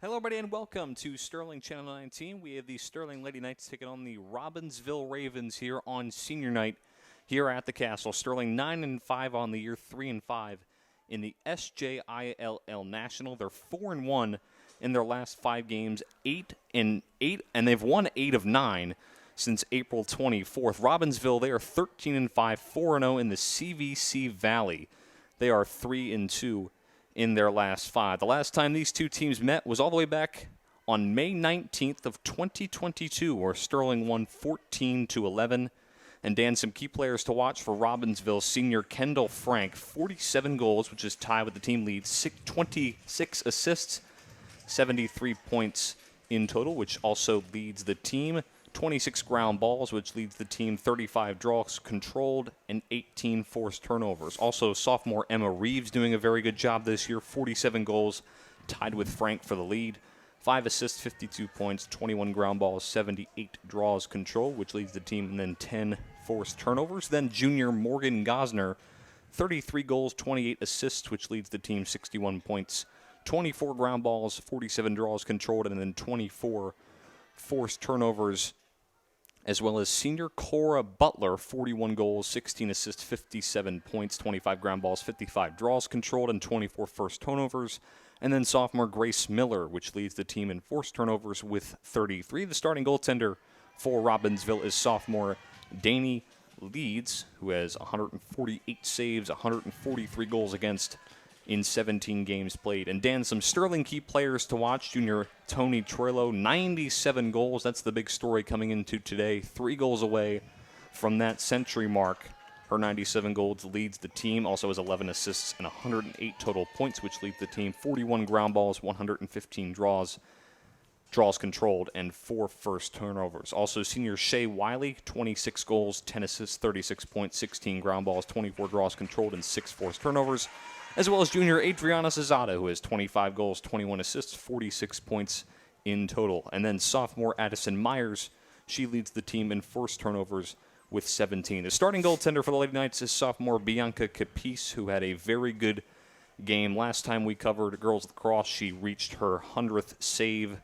Hello, everybody, and welcome to Sterling Channel 19. We have the Sterling Lady Knights taking on the Robbinsville Ravens here on Senior Night here at the Castle. Sterling 9-5 on the year, 3-5 in the SJILL National. They're 4-1 in their last 5 games, 8-8, and they've won 8 of 9 since April 24th. Robbinsville, they are 13-5, 4-0 in the CVC Valley. They are 3-2 in their last 5. The last time these two teams met was all the way back on May 19th of 2022, where Sterling won 14-11. And Dan, some key players to watch for Robbinsville. Senior Kendall Frank, 47 goals, which is tied with the team lead, 26 assists, 73 points in total, which also leads the team. 26 ground balls, which leads the team, 35 draws controlled, and 18 forced turnovers. Also, sophomore Emma Reeves doing a very good job this year, 47 goals, tied with Frank for the lead. 5 assists, 52 points, 21 ground balls, 78 draws controlled, which leads the team, and then 10 forced turnovers. Then junior Morgan Gosner, 33 goals, 28 assists, which leads the team, 61 points, 24 ground balls, 47 draws controlled, and then 24 forced turnovers, as well as senior Cora Butler, 41 goals, 16 assists, 57 points, 25 ground balls, 55 draws controlled, and 24 first turnovers. And then sophomore Grace Miller, which leads the team in forced turnovers with 33. The starting goaltender for Robbinsville is sophomore Danny Leeds, who has 148 saves, 143 goals against in 17 games played. And Dan, some Sterling key players to watch. Junior Tony Troilo, 97 goals. That's the big story coming into today. 3 goals away from that century mark. Her 97 goals leads the team. Also has 11 assists and 108 total points, which leads the team. 41 ground balls, 115 draws controlled, and 4 first turnovers. Also, senior Shay Wiley, 26 goals, 10 assists, 36 points, 16 ground balls, 24 draws controlled, and 6 forced turnovers. As well as junior Adriana Zazada, who has 25 goals, 21 assists, 46 points in total. And then sophomore Addison Myers, she leads the team in forced turnovers with 17. The starting goaltender for the Lady Knights is sophomore Bianca Capice, who had a very good game. Last time we covered girls lacrosse, she reached her 100th save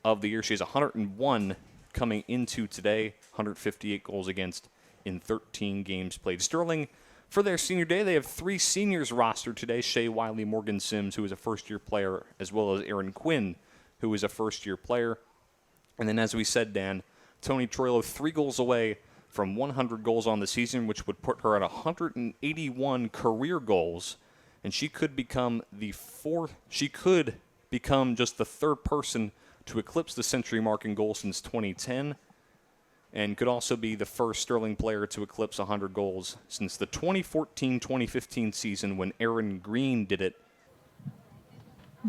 of the year. She has 101 coming into today, 158 goals against in 13 games played. Sterling, for their senior day, they have 3 seniors rostered today. Shay Wiley, Morgan Sims, who is a first-year player, as well as Aaron Quinn, who is a first-year player. And then, as we said, Dan, Tony Troilo, 3 goals away from 100 goals on the season, which would put her at 181 career goals. And she could become just the 3rd person to eclipse the century mark in goals since 2010. And could also be the first Sterling player to eclipse 100 goals since the 2014-2015 season when Aaron Green did it.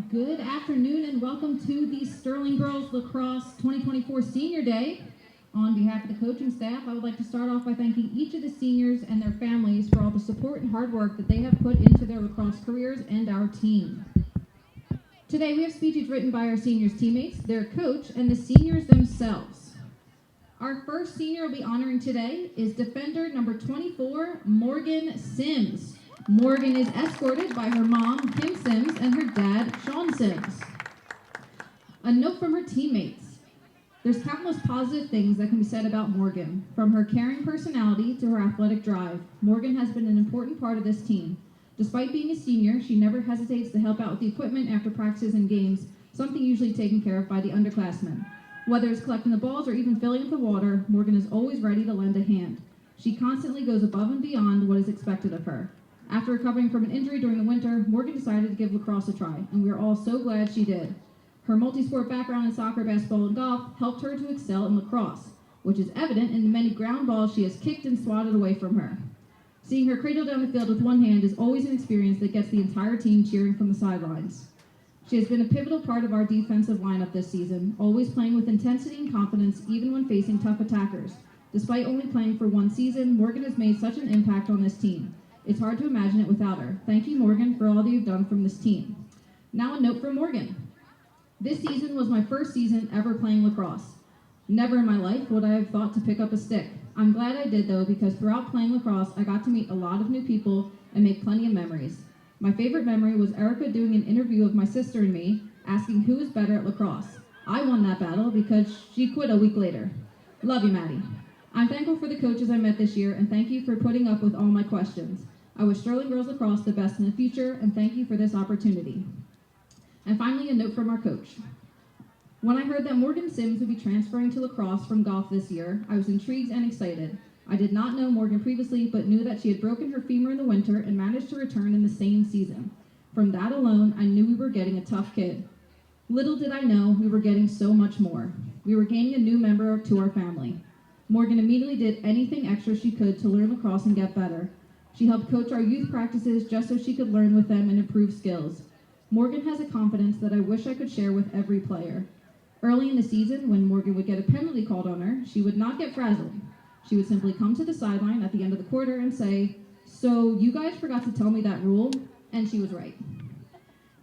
Good afternoon and welcome to the Sterling Girls Lacrosse 2024 Senior Day. On behalf of the coaching staff, I would like to start off by thanking each of the seniors and their families for all the support and hard work that they have put into their lacrosse careers and our team. Today we have speeches written by our seniors' teammates, their coach, and the seniors themselves. Our first senior we'll be honoring today is defender number 24, Morgan Sims. Morgan is escorted by her mom, Kim Sims, and her dad, Sean Sims. A note from her teammates. There's countless positive things that can be said about Morgan. From her caring personality to her athletic drive, Morgan has been an important part of this team. Despite being a senior, she never hesitates to help out with the equipment after practices and games, something usually taken care of by the underclassmen. Whether it's collecting the balls or even filling up the water, Morgan is always ready to lend a hand. She constantly goes above and beyond what is expected of her. After recovering from an injury during the winter, Morgan decided to give lacrosse a try, and we are all so glad she did. Her multi-sport background in soccer, basketball, and golf helped her to excel in lacrosse, which is evident in the many ground balls she has kicked and swatted away from her. Seeing her cradle down the field with one hand is always an experience that gets the entire team cheering from the sidelines. She has been a pivotal part of our defensive lineup this season, always playing with intensity and confidence even when facing tough attackers. Despite only playing for 1 season, Morgan has made such an impact on this team. It's hard to imagine it without her. Thank you, Morgan, for all that you've done from this team. Now a note from Morgan. This season was my first season ever playing lacrosse. Never in my life would I have thought to pick up a stick. I'm glad I did though, because throughout playing lacrosse, I got to meet a lot of new people and make plenty of memories. My favorite memory was Erica doing an interview of my sister and me, asking who is better at lacrosse. I won that battle because she quit a week later. Love you, Maddie. I'm thankful for the coaches I met this year, and thank you for putting up with all my questions. I wish Sterling Girls Lacrosse the best in the future, and thank you for this opportunity. And finally, a note from our coach. When I heard that Morgan Sims would be transferring to lacrosse from golf this year, I was intrigued and excited. I did not know Morgan previously, but knew that she had broken her femur in the winter and managed to return in the same season. From that alone, I knew we were getting a tough kid. Little did I know we were getting so much more. We were gaining a new member to our family. Morgan immediately did anything extra she could to learn lacrosse and get better. She helped coach our youth practices just so she could learn with them and improve skills. Morgan has a confidence that I wish I could share with every player. Early in the season, when Morgan would get a penalty called on her, she would not get frazzled. She would simply come to the sideline at the end of the quarter and say, "So you guys forgot to tell me that rule?" And she was right.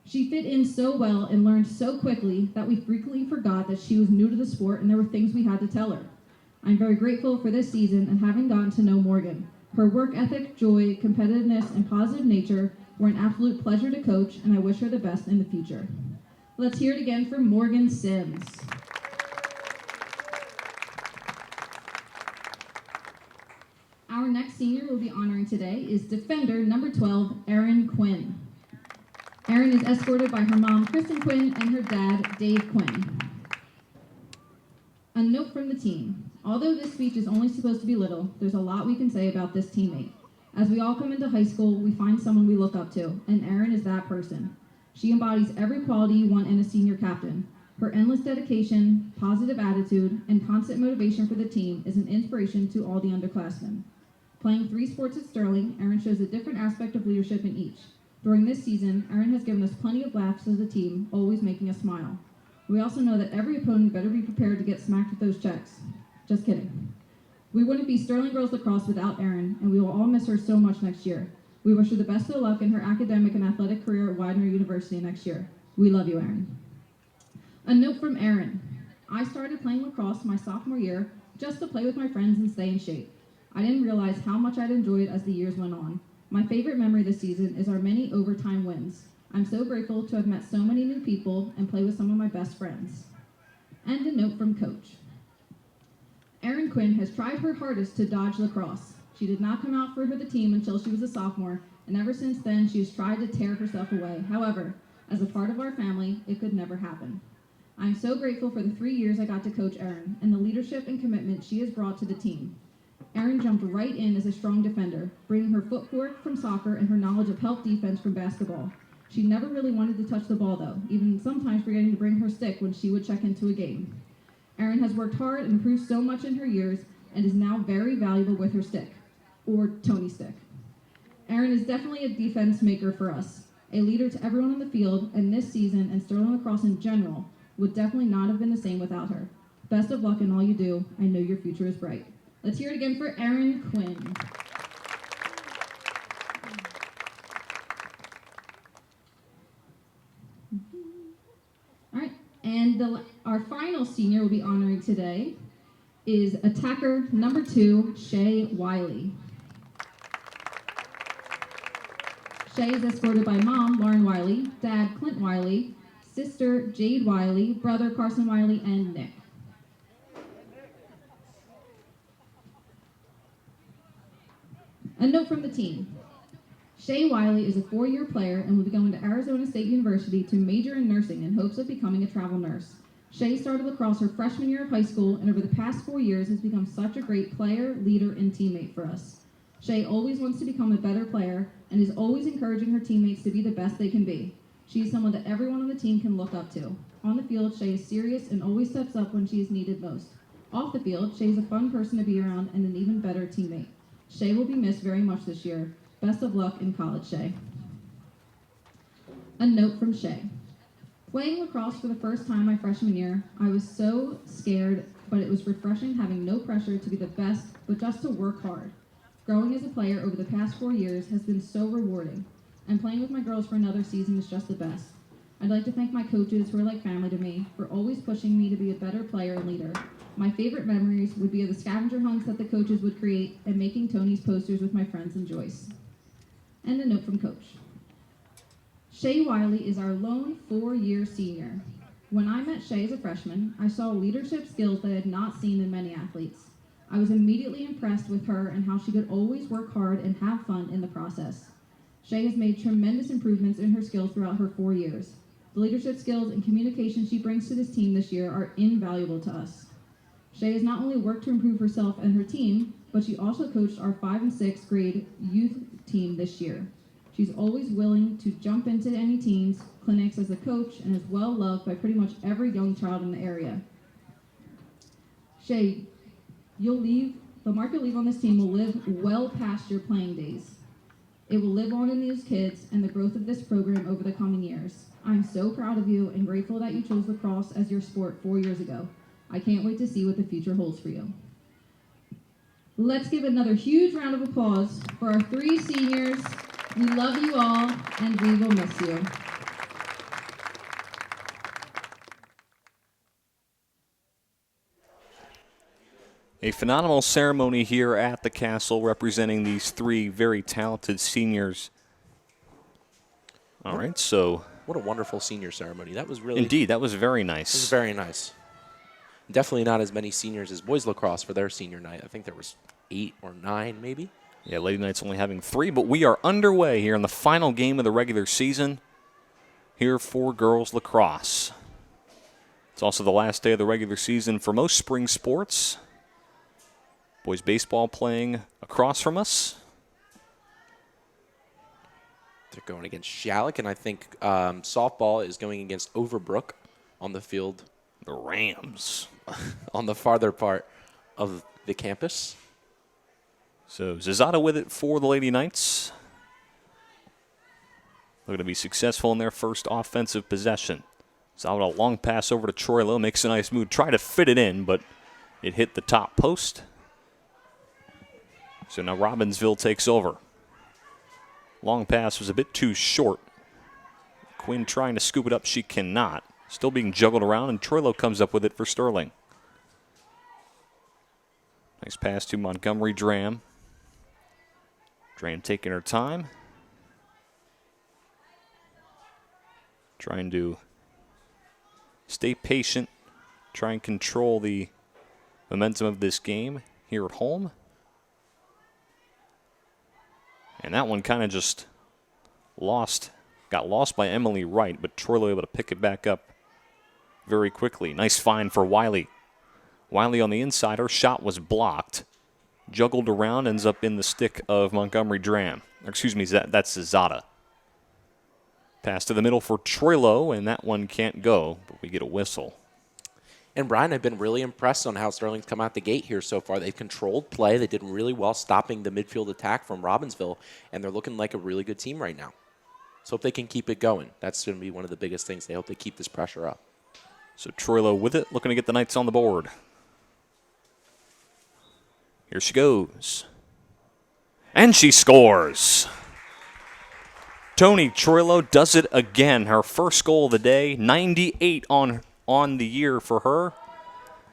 She fit in so well and learned so quickly that we frequently forgot that she was new to the sport and there were things we had to tell her. I'm very grateful for this season and having gotten to know Morgan. Her work ethic, joy, competitiveness, and positive nature were an absolute pleasure to coach, and I wish her the best in the future. Let's hear it again for Morgan Sims. Our next senior we'll be honoring today is defender number 12, Erin Quinn. Erin is escorted by her mom, Kristen Quinn, and her dad, Dave Quinn. A note from the team. Although this speech is only supposed to be little, there's a lot we can say about this teammate. As we all come into high school, we find someone we look up to, and Erin is that person. She embodies every quality you want in a senior captain. Her endless dedication, positive attitude, and constant motivation for the team is an inspiration to all the underclassmen. Playing 3 sports at Sterling, Erin shows a different aspect of leadership in each. During this season, Erin has given us plenty of laughs as a team, always making us smile. We also know that every opponent better be prepared to get smacked with those checks. Just kidding. We wouldn't be Sterling Girls Lacrosse without Erin, and we will all miss her so much next year. We wish her the best of luck in her academic and athletic career at Widener University next year. We love you, Erin. A note from Erin. I started playing lacrosse my sophomore year just to play with my friends and stay in shape. I didn't realize how much I'd enjoy it as the years went on. My favorite memory this season is our many overtime wins. I'm so grateful to have met so many new people and play with some of my best friends. And a note from Coach. Erin Quinn has tried her hardest to dodge lacrosse. She did not come out for the team until she was a sophomore, and ever since then she has tried to tear herself away. However, as a part of our family, it could never happen. I'm so grateful for the 3 years I got to coach Erin and the leadership and commitment she has brought to the team. Erin jumped right in as a strong defender, bringing her footwork from soccer and her knowledge of help defense from basketball. She never really wanted to touch the ball though, even sometimes forgetting to bring her stick when she would check into a game. Erin has worked hard and improved so much in her years and is now very valuable with her stick, or Tony stick. Erin is definitely a defense maker for us, a leader to everyone on the field, and this season and Sterling Lacrosse in general would definitely not have been the same without her. Best of luck in all you do. I know your future is bright. Let's hear it again for Erin Quinn. All right, and our final senior we'll be honoring today is attacker number 2, Shay Wiley. Shay is escorted by mom, Lauren Wiley, dad, Clint Wiley, sister, Jade Wiley, brother, Carson Wiley, and Nick. A note from the team. Shay Wiley is a 4-year player and will be going to Arizona State University to major in nursing in hopes of becoming a travel nurse. Shay started lacrosse her freshman year of high school and over the past 4 years has become such a great player, leader, and teammate for us. Shay always wants to become a better player and is always encouraging her teammates to be the best they can be. She is someone that everyone on the team can look up to. On the field, Shay is serious and always steps up when she is needed most. Off the field, Shay is a fun person to be around and an even better teammate. Shay will be missed very much this year. Best of luck in college, Shay. A note from Shay. Playing lacrosse for the first time my freshman year, I was so scared, but it was refreshing having no pressure to be the best, but just to work hard. Growing as a player over the past 4 years has been so rewarding, and playing with my girls for another season is just the best. I'd like to thank my coaches, who are like family to me, for always pushing me to be a better player and leader. My favorite memories would be of the scavenger hunts that the coaches would create and making Tony's posters with my friends and Joyce. And a note from Coach. Shay Wiley is our lone 4-year senior. When I met Shay as a freshman, I saw leadership skills that I had not seen in many athletes. I was immediately impressed with her and how she could always work hard and have fun in the process. Shay has made tremendous improvements in her skills throughout her 4 years. The leadership skills and communication she brings to this team this year are invaluable to us. Shay has not only worked to improve herself and her team, but she also coached our 5th and 6th grade youth team this year. She's always willing to jump into any teams, clinics as a coach, and is well loved by pretty much every young child in the area. Shay, the mark you'll leave on this team will live well past your playing days. It will live on in these kids and the growth of this program over the coming years. I'm so proud of you and grateful that you chose lacrosse as your sport 4 years ago. I can't wait to see what the future holds for you. Let's give another huge round of applause for our 3 seniors. We love you all, and we will miss you. A phenomenal ceremony here at the castle representing these 3 very talented seniors. All right, so. What a wonderful senior ceremony. That was really. Indeed, that was very nice. It was very nice. Definitely not as many seniors as boys lacrosse for their senior night. I think there was 8 or 9 maybe. Yeah, Lady Knights only having 3, but we are underway here in the final game of the regular season here for girls lacrosse. It's also the last day of the regular season for most spring sports. Boys baseball playing across from us. They're going against Shalleck, and I think softball is going against Overbrook on the field. The Rams. On the farther part of the campus. So Zazada with it for the Lady Knights. Looking to be successful in their first offensive possession. Zazada, a long pass over to Troilo, makes a nice move. Try to fit it in, but it hit the top post. So now Robbinsville takes over. Long pass was a bit too short. Quinn trying to scoop it up, she cannot. Still being juggled around, and Troilo comes up with it for Sterling. Nice pass to Montgomery Dram. Dram taking her time. Trying to stay patient. Try and control the momentum of this game here at home. And that one kind of just got lost by Emily Wright, but Troilo able to pick it back up very quickly. Nice find for Wiley. Wiley on the inside, her shot was blocked. Juggled around, ends up in the stick of Montgomery Dram. Excuse me, that's Zazada. Pass to the middle for Troilo, and that one can't go, but we get a whistle. And Brian, I've been really impressed on how Sterling's come out the gate here so far. They've controlled play. They did really well stopping the midfield attack from Robbinsville, and they're looking like a really good team right now. So hope they can keep it going. That's going to be one of the biggest things. They hope they keep this pressure up. So Troilo with it, looking to get the Knights on the board. Here she goes. And she scores. Tony Troilo does it again. Her first goal of the day, 98 on the year for her.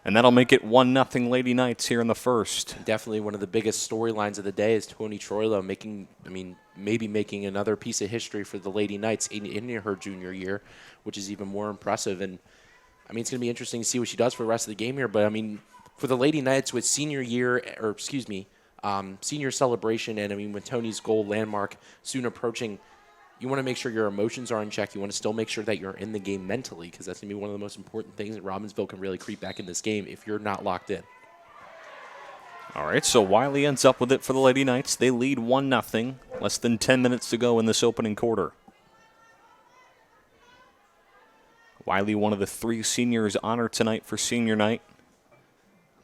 And that'll make it 1-0 Lady Knights here in the first. Definitely one of the biggest storylines of the day is Tony Troilo maybe making another piece of history for the Lady Knights in her junior year, which is even more impressive. And, it's going to be interesting to see what she does for the rest of the game here. But, for the Lady Knights with senior celebration and, with Tony's goal landmark soon approaching, you want to make sure your emotions are in check. You want to still make sure that you're in the game mentally, because that's going to be one of the most important things that Robbinsville can really creep back in this game if you're not locked in. All right, so Wiley ends up with it for the Lady Knights. They lead 1-0, less than 10 minutes to go in this opening quarter. Wiley, one of the 3 seniors honored tonight for senior night.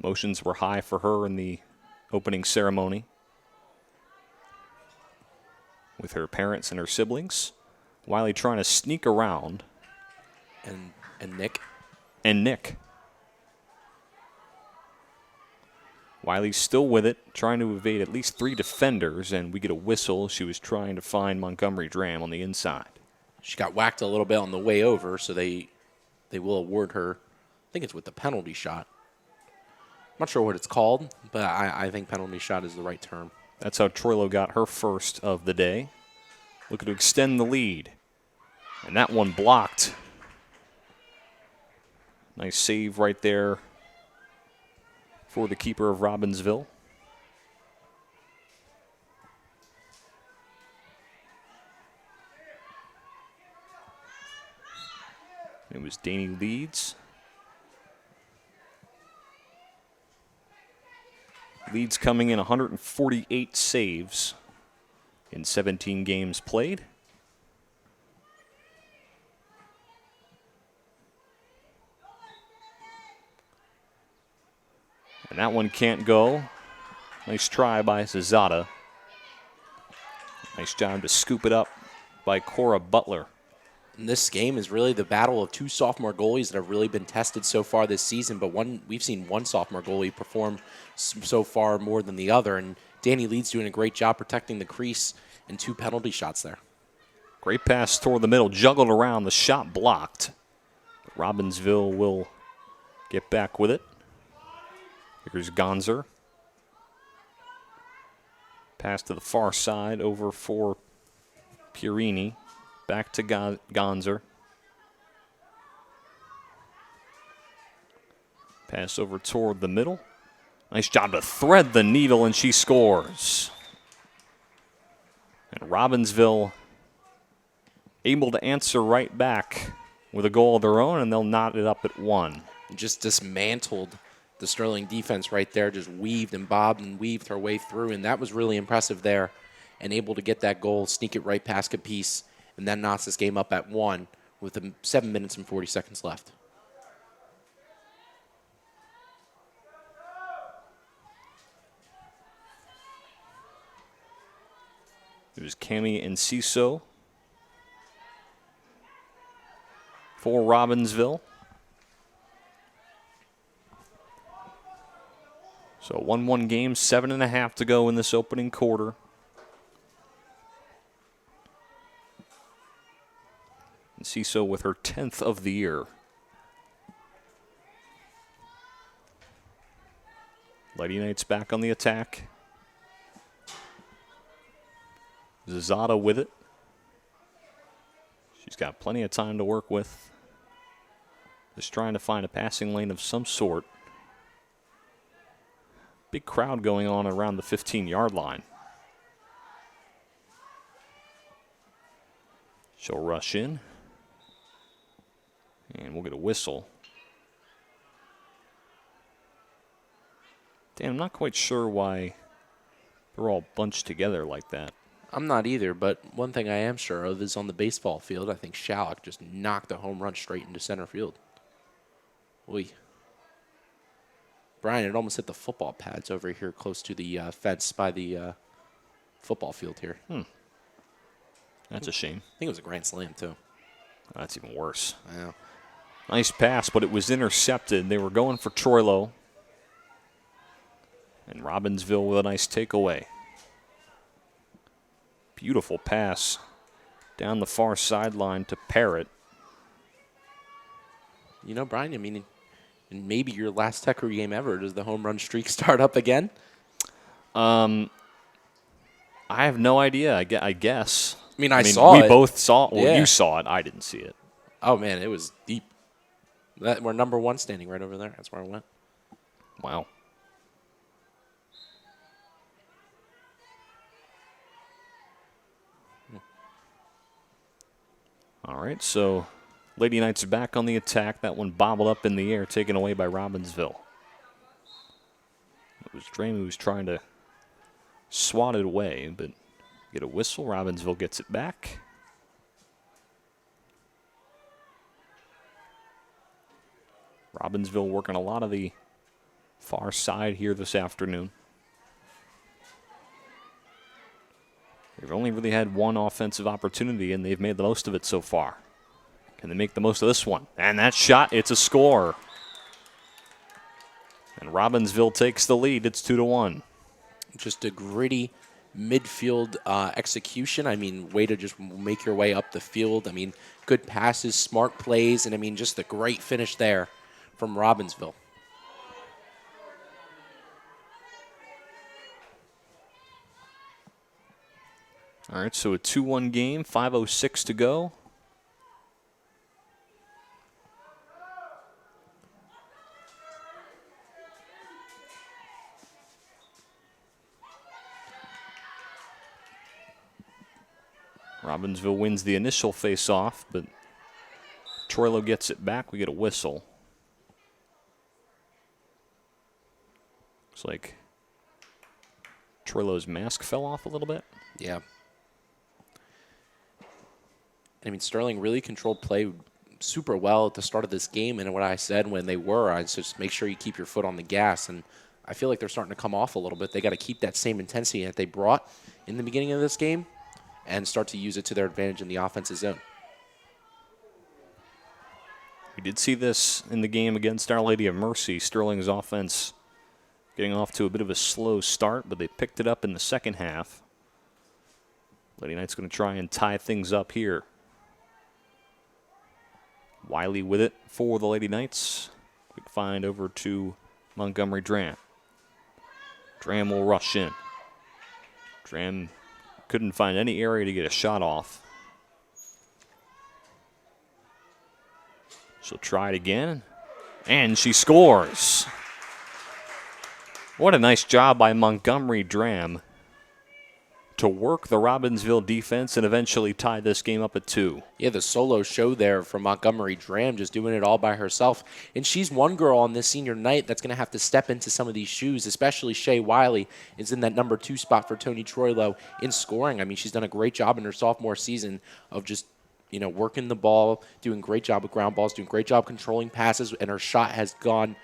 Emotions were high for her in the opening ceremony with her parents and her siblings. Wiley trying to sneak around. And Nick. And Nick. Wiley's still with it, trying to evade at least 3 defenders, and we get a whistle. She was trying to find Montgomery Dram on the inside. She got whacked a little bit on the way over, so they will award her, I think it's with the penalty shot. I'm not sure what it's called, but I think penalty shot is the right term. That's how Troilo got her first of the day. Looking to extend the lead. And that one blocked. Nice save right there for the keeper of Robbinsville. It was Danny Leeds. Leeds coming in 148 saves in 17 games played. And that one can't go. Nice try by Zazada. Nice job to scoop it up by Cora Butler. And this game is really the battle of two sophomore goalies that have really been tested so far this season, but we've seen one sophomore goalie perform so far more than the other, and Danny Leeds doing a great job protecting the crease and 2 penalty shots there. Great pass toward the middle, juggled around, the shot blocked. Robbinsville will get back with it. Here's Gonzer. Pass to the far side over for Purini. Back to Gonzer. Pass over toward the middle. Nice job to thread the needle, and she scores. And Robbinsville able to answer right back with a goal of their own, and they'll knot it up at 1. Just dismantled the Sterling defense right there, just weaved and bobbed and weaved her way through, and that was really impressive there, and able to get that goal, sneak it right past Capice, and that knocks this game up at 1 with 7 minutes and 40 seconds left. It was Cami and Ciso for Robbinsville. So 1-1 game, 7.5 to go in this opening quarter. And Ciso with her 10th of the year. Lady Knights back on the attack. Zazada with it. She's got plenty of time to work with. Just trying to find a passing lane of some sort. Big crowd going on around the 15-yard line. She'll rush in. And we'll get a whistle. Dan, I'm not quite sure why they're all bunched together like that. I'm not either, but one thing I am sure of is on the baseball field, I think Shallock just knocked a home run straight into center field. Oy. Brian, it almost hit the football pads over here close to the fence by the football field here. That's a shame. I think it was a grand slam, too. That's even worse. Yeah. Nice pass, but it was intercepted. They were going for Troilo. And Robbinsville with a nice takeaway. Beautiful pass down the far sideline to Parrott. You know, Brian, I mean, in maybe your last Tecker game ever, does the home run streak start up again? I have no idea, I guess. I mean, I saw it. We both saw it. Well, Yeah. you saw it. I didn't see it. Oh, man, it was deep. We're number 1 standing right over there. That's where I went. Wow. All right, so Lady Knights are back on the attack. That one bobbled up in the air, taken away by Robbinsville. It was Drame who was trying to swat it away, but get a whistle. Robbinsville gets it back. Robbinsville working a lot of the far side here this afternoon. They've only really had one offensive opportunity, and they've made the most of it so far. Can they make the most of this one? And that shot, it's a score. And Robbinsville takes the lead. It's 2-1. Just a gritty midfield execution. I mean, way to just make your way up the field. I mean, good passes, smart plays, and I mean, just a great finish there from Robbinsville. All right, so a 2-1 game, 5:06 to go. Robbinsville wins the initial face-off, but Troilo gets it back. We get a whistle. Looks like Troilo's mask fell off a little bit. Yeah. I mean, Sterling really controlled play super well at the start of this game, and what I said when they were, I said just make sure you keep your foot on the gas, and I feel like they're starting to come off a little bit. They got to keep that same intensity that they brought in the beginning of this game and start to use it to their advantage in the offensive zone. We did see this in the game against Our Lady of Mercy. Sterling's offense getting off to a bit of a slow start, but they picked it up in the second half. Lady Knights going to try and tie things up here. Wiley with it for the Lady Knights. Quick find over to Montgomery Dram. Dram will rush in. Dram couldn't find any area to get a shot off. She'll try it again, and she scores. What a nice job by Montgomery Dram to work the Robbinsville defense and eventually tie this game up at 2. Yeah, the solo show there from Montgomery Dram, just doing it all by herself. And she's one girl on this senior night that's going to have to step into some of these shoes, especially Shay Wiley is in that number 2 spot for Tony Troilo in scoring. I mean, she's done a great job in her sophomore season of just, you know, working the ball, doing a great job with ground balls, doing a great job controlling passes, and her shot has gotten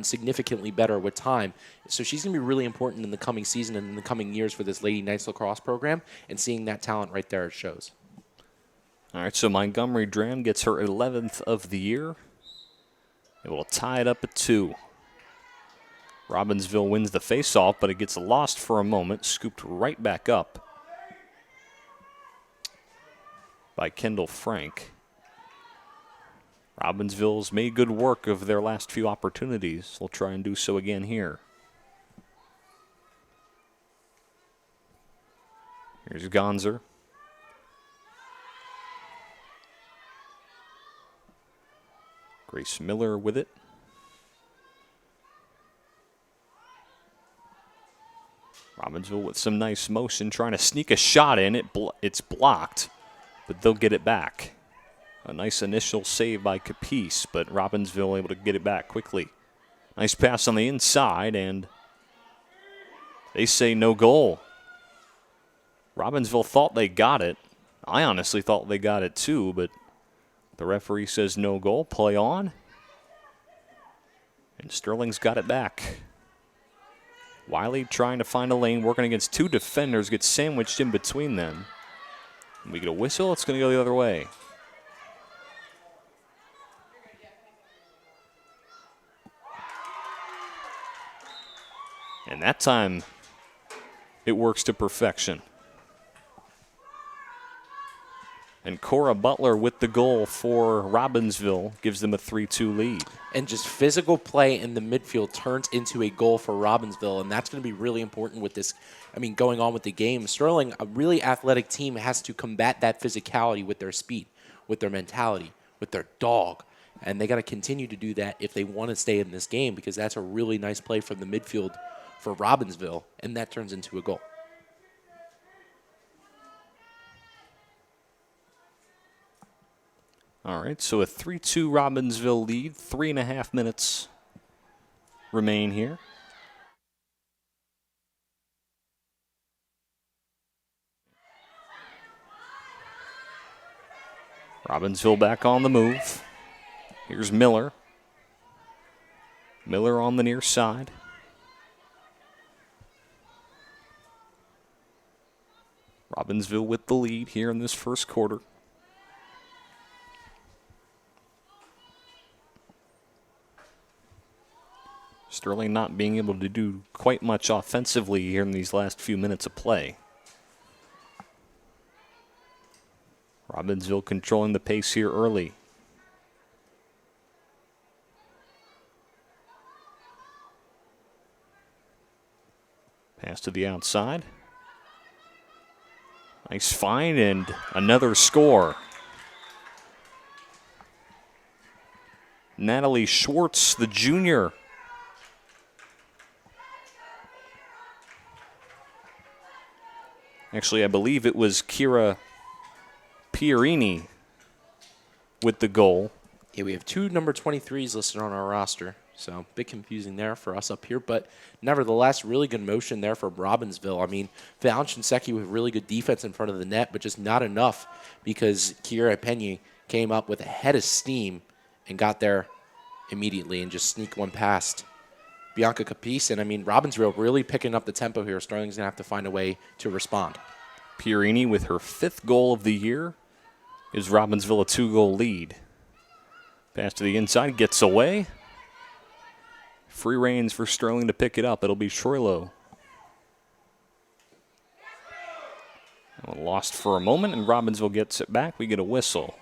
significantly better with time. So she's going to be really important in the coming season and in the coming years for this Lady Knights lacrosse program, and seeing that talent right there, it shows. All right, so Montgomery Dram gets her 11th of the year. Able to tie it up at 2. Robbinsville wins the faceoff, but it gets lost for a moment, scooped right back up by Kendall Frank. Robbinsville's made good work of their last few opportunities. They'll try and do so again here. Here's Gonzer. Grace Miller with it. Robbinsville with some nice motion, trying to sneak a shot in. It's blocked, but they'll get it back. A nice initial save by Capice, but Robbinsville able to get it back quickly. Nice pass on the inside, and they say no goal. Robbinsville thought they got it. I honestly thought they got it too, but the referee says no goal, play on. And Sterling's got it back. Wiley trying to find a lane, working against 2 defenders, gets sandwiched in between them. We get a whistle, it's going to go the other way. And that time, it works to perfection. And Cora Butler with the goal for Robbinsville gives them a 3-2 lead. And just physical play in the midfield turns into a goal for Robbinsville, and that's going to be really important with this, going on with the game. Sterling, a really athletic team, has to combat that physicality with their speed, with their mentality, with their dog. And they got to continue to do that if they want to stay in this game, because that's a really nice play from the midfield for Robbinsville, and that turns into a goal. All right, so a 3-2 Robbinsville lead. 3.5 minutes remain here. Robbinsville back on the move. Here's Miller. Miller on the near side. Robbinsville with the lead here in this first quarter. Sterling not being able to do quite much offensively here in these last few minutes of play. Robbinsville controlling the pace here early. Pass to the outside. Nice find and another score. Natalie Schwartz, the junior. Actually, I believe it was Kira Pierini with the goal. Yeah, we have 2 number 23s listed on our roster, so a bit confusing there for us up here. But nevertheless, really good motion there for Robbinsville. I mean, Val Shinseki with really good defense in front of the net, but just not enough because Kiera Penny came up with a head of steam and got there immediately and just sneaked one past Bianca Capice. And, I mean, Robbinsville really picking up the tempo here. Sterling's going to have to find a way to respond. Pierini with her 5th goal of the year gives Robbinsville a 2-goal lead. Pass to the inside, gets away. Free reins for Sterling to pick it up. It'll be Troilo. Lost for a moment, and Robbinsville gets it back. We get a whistle.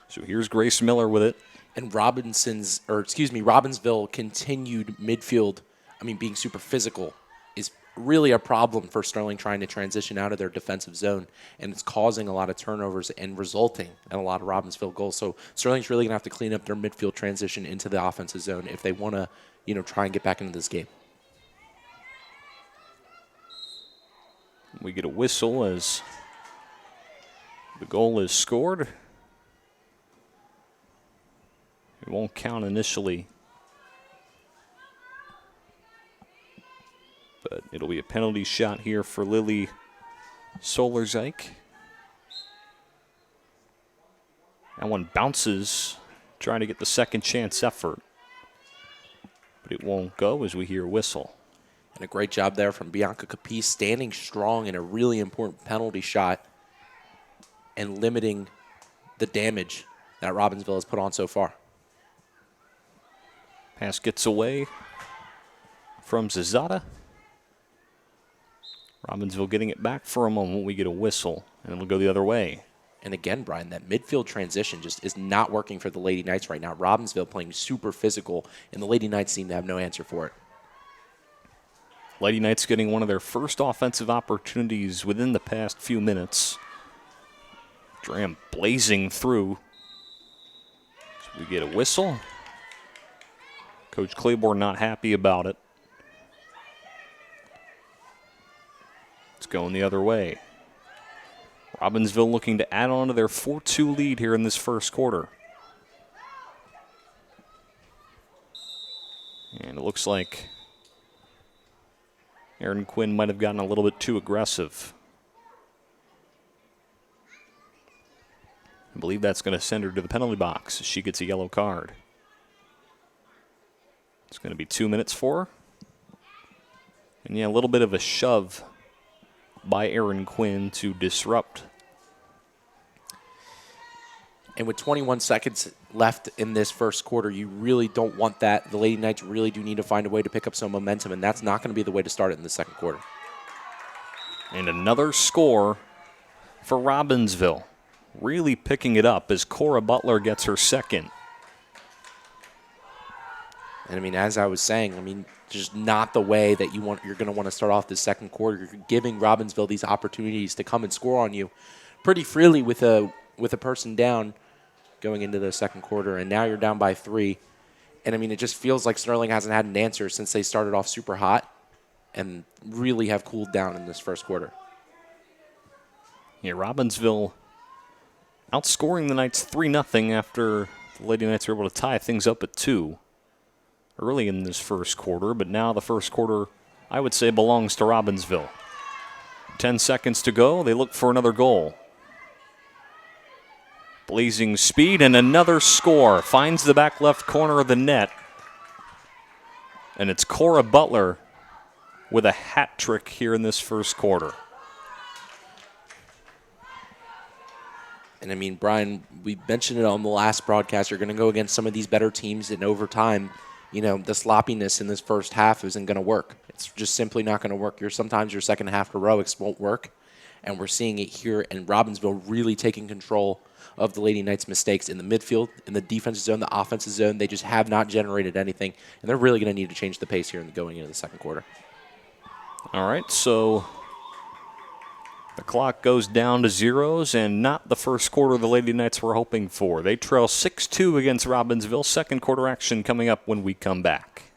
So here's Grace Miller with it. And Robbinsville continued midfield, being super physical is really a problem for Sterling trying to transition out of their defensive zone, and it's causing a lot of turnovers and resulting in a lot of Robbinsville goals. So Sterling's really going to have to clean up their midfield transition into the offensive zone if they want to, try and get back into this game. We get a whistle as the goal is scored. It won't count initially, but it'll be a penalty shot here for Lily Solarzyk. That one bounces, trying to get the second chance effort, but it won't go as we hear a whistle. And a great job there from Bianca Capice, standing strong in a really important penalty shot and limiting the damage that Robbinsville has put on so far. Pass gets away from Zazada. Robbinsville getting it back for a moment. We get a whistle, and it'll go the other way. And again, Brian, that midfield transition just is not working for the Lady Knights right now. Robbinsville playing super physical, and the Lady Knights seem to have no answer for it. Lady Knights getting one of their first offensive opportunities within the past few minutes. Dram blazing through. So we get a whistle. Coach Claiborne not happy about it. It's going the other way. Robbinsville looking to add on to their 4-2 lead here in this first quarter. And it looks like Erin Quinn might have gotten a little bit too aggressive. I believe that's going to send her to the penalty box. She gets a yellow card. It's going to be 2 minutes for her. And yeah, a little bit of a shove by Erin Quinn to disrupt. And with 21 seconds left in this first quarter, you really don't want that. The Lady Knights really do need to find a way to pick up some momentum, and that's not going to be the way to start it in the second quarter. And another score for Robbinsville. Really picking it up as Cora Butler gets her second. And as I was saying, just not the way that you're going to want to start off the second quarter. You're giving Robbinsville these opportunities to come and score on you pretty freely with a person down going into the second quarter, and now you're down by 3. And it just feels like Sterling hasn't had an answer since they started off super hot and really have cooled down in this first quarter. Yeah, Robbinsville outscoring the Knights 3-0 after the Lady Knights were able to tie things up at 2 early in this first quarter, but now the first quarter, I would say, belongs to Robbinsville. 10 seconds to go. They look for another goal. Blazing speed and another score. Finds the back left corner of the net. And it's Cora Butler with a hat trick here in this first quarter. And Brian, we mentioned it on the last broadcast. You're going to go against some of these better teams, and over time, the sloppiness in this first half isn't going to work. It's just simply not going to work. Sometimes your second half heroics won't work, and we're seeing it here. And Robbinsville really taking control of the Lady Knights' mistakes in the midfield, in the defensive zone, the offensive zone. They just have not generated anything, and they're really going to need to change the pace here going into the second quarter. All right, so the clock goes down to zeros, and not the first quarter the Lady Knights were hoping for. They trail 6-2 against Robbinsville. Second quarter action coming up when we come back.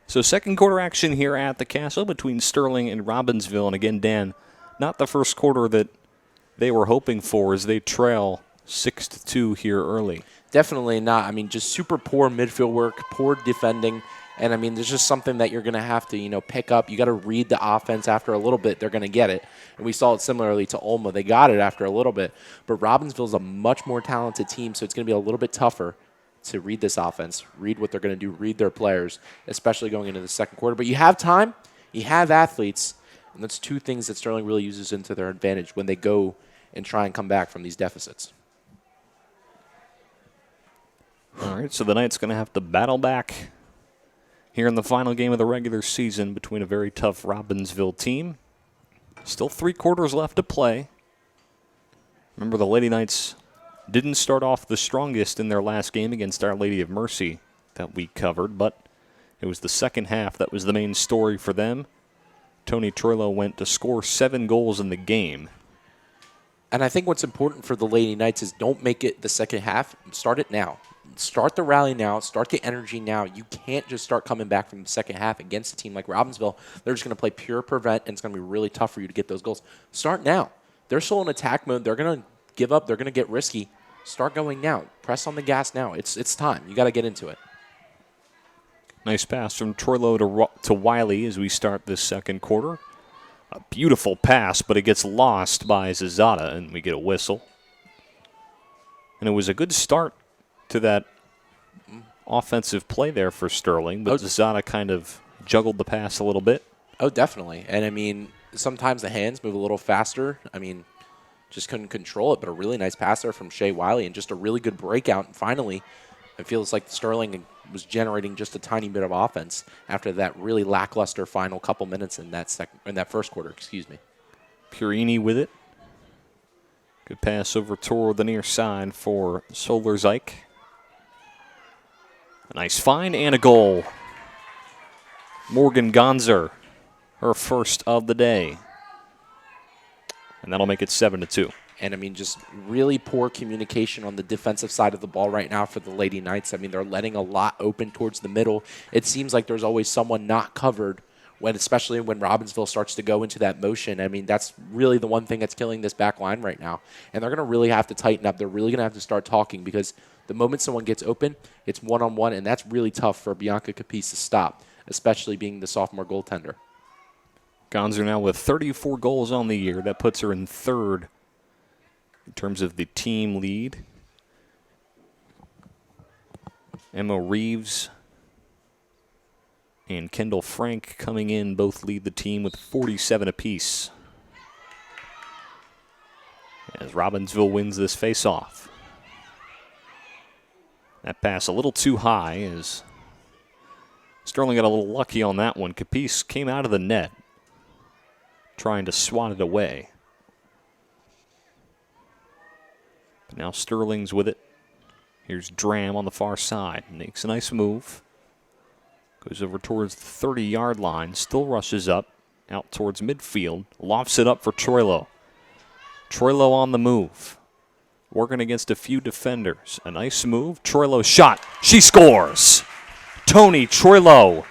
So second quarter action here at the Castle between Sterling and Robbinsville. And again, Dan, not the first quarter that they were hoping for as they trail 6-2 here early. Definitely not. I mean, just super poor midfield work, poor defending. And, I mean, there's just something that you're going to have to, pick up. You got to read the offense after a little bit. They're going to get it. And we saw it similarly to Olma. They got it after a little bit. But Robbinsville's a much more talented team, so it's going to be a little bit tougher to read this offense, read what they're going to do, read their players, especially going into the second quarter. But you have time. You have athletes. And that's two things that Sterling really uses into their advantage when they go and try and come back from these deficits. All right, so the Knights going to have to battle back here in the final game of the regular season between a very tough Robbinsville team. Still 3 quarters left to play. Remember, the Lady Knights didn't start off the strongest in their last game against Our Lady of Mercy that we covered, but it was the second half that was the main story for them. Tony Troilo went to score 7 goals in the game. And I think what's important for the Lady Knights is don't make it the second half. Start it now. Start the rally now. Start the energy now. You can't just start coming back from the second half against a team like Robbinsville. They're just going to play pure prevent, and it's going to be really tough for you to get those goals. Start now. They're still in attack mode. They're going to give up. They're going to get risky. Start going now. Press on the gas now. It's time. You got to get into it. Nice pass from Troilo to Wiley as we start this second quarter. A beautiful pass, but it gets lost by Zazada, and we get a whistle. And it was a good start to that offensive play there for Sterling, but Zazada kind of juggled the pass a little bit. Oh, definitely. And, I mean, sometimes the hands move a little faster. I mean, just couldn't control it, but a really nice pass there from Shea Wiley and just a really good breakout. And finally, it feels like Sterling was generating just a tiny bit of offense after that really lackluster final couple minutes in that first quarter. Purini with it. Good pass over toward the near side for Solar Zyke. A nice find and a goal. Morgan Gonzer, her first of the day. And that'll make it 7-2. And, I mean, just really poor communication on the defensive side of the ball right now for the Lady Knights. I mean, they're letting a lot open towards the middle. It seems like there's always someone not covered, especially when Robbinsville starts to go into that motion. I mean, that's really the one thing that's killing this back line right now. And they're going to really have to tighten up. They're really going to have to start talking because the moment someone gets open, it's one-on-one, and that's really tough for Bianca Capiz to stop, especially being the sophomore goaltender. Gonzer now with 34 goals on the year. That puts her in third in terms of the team lead. Emma Reeves and Kendall Frank coming in both lead the team with 47 apiece. As Robbinsville wins this face-off. That pass a little too high as Sterling got a little lucky on that one. Capiz came out of the net trying to swat it away. But now Sterling's with it. Here's Dram on the far side. Makes a nice move. Goes over towards the 30-yard line. Still rushes up. Out towards midfield. Lofts it up for Troilo. Troilo on the move. Working against a few defenders. A nice move. Troilo shot. She scores. Tony Troilo.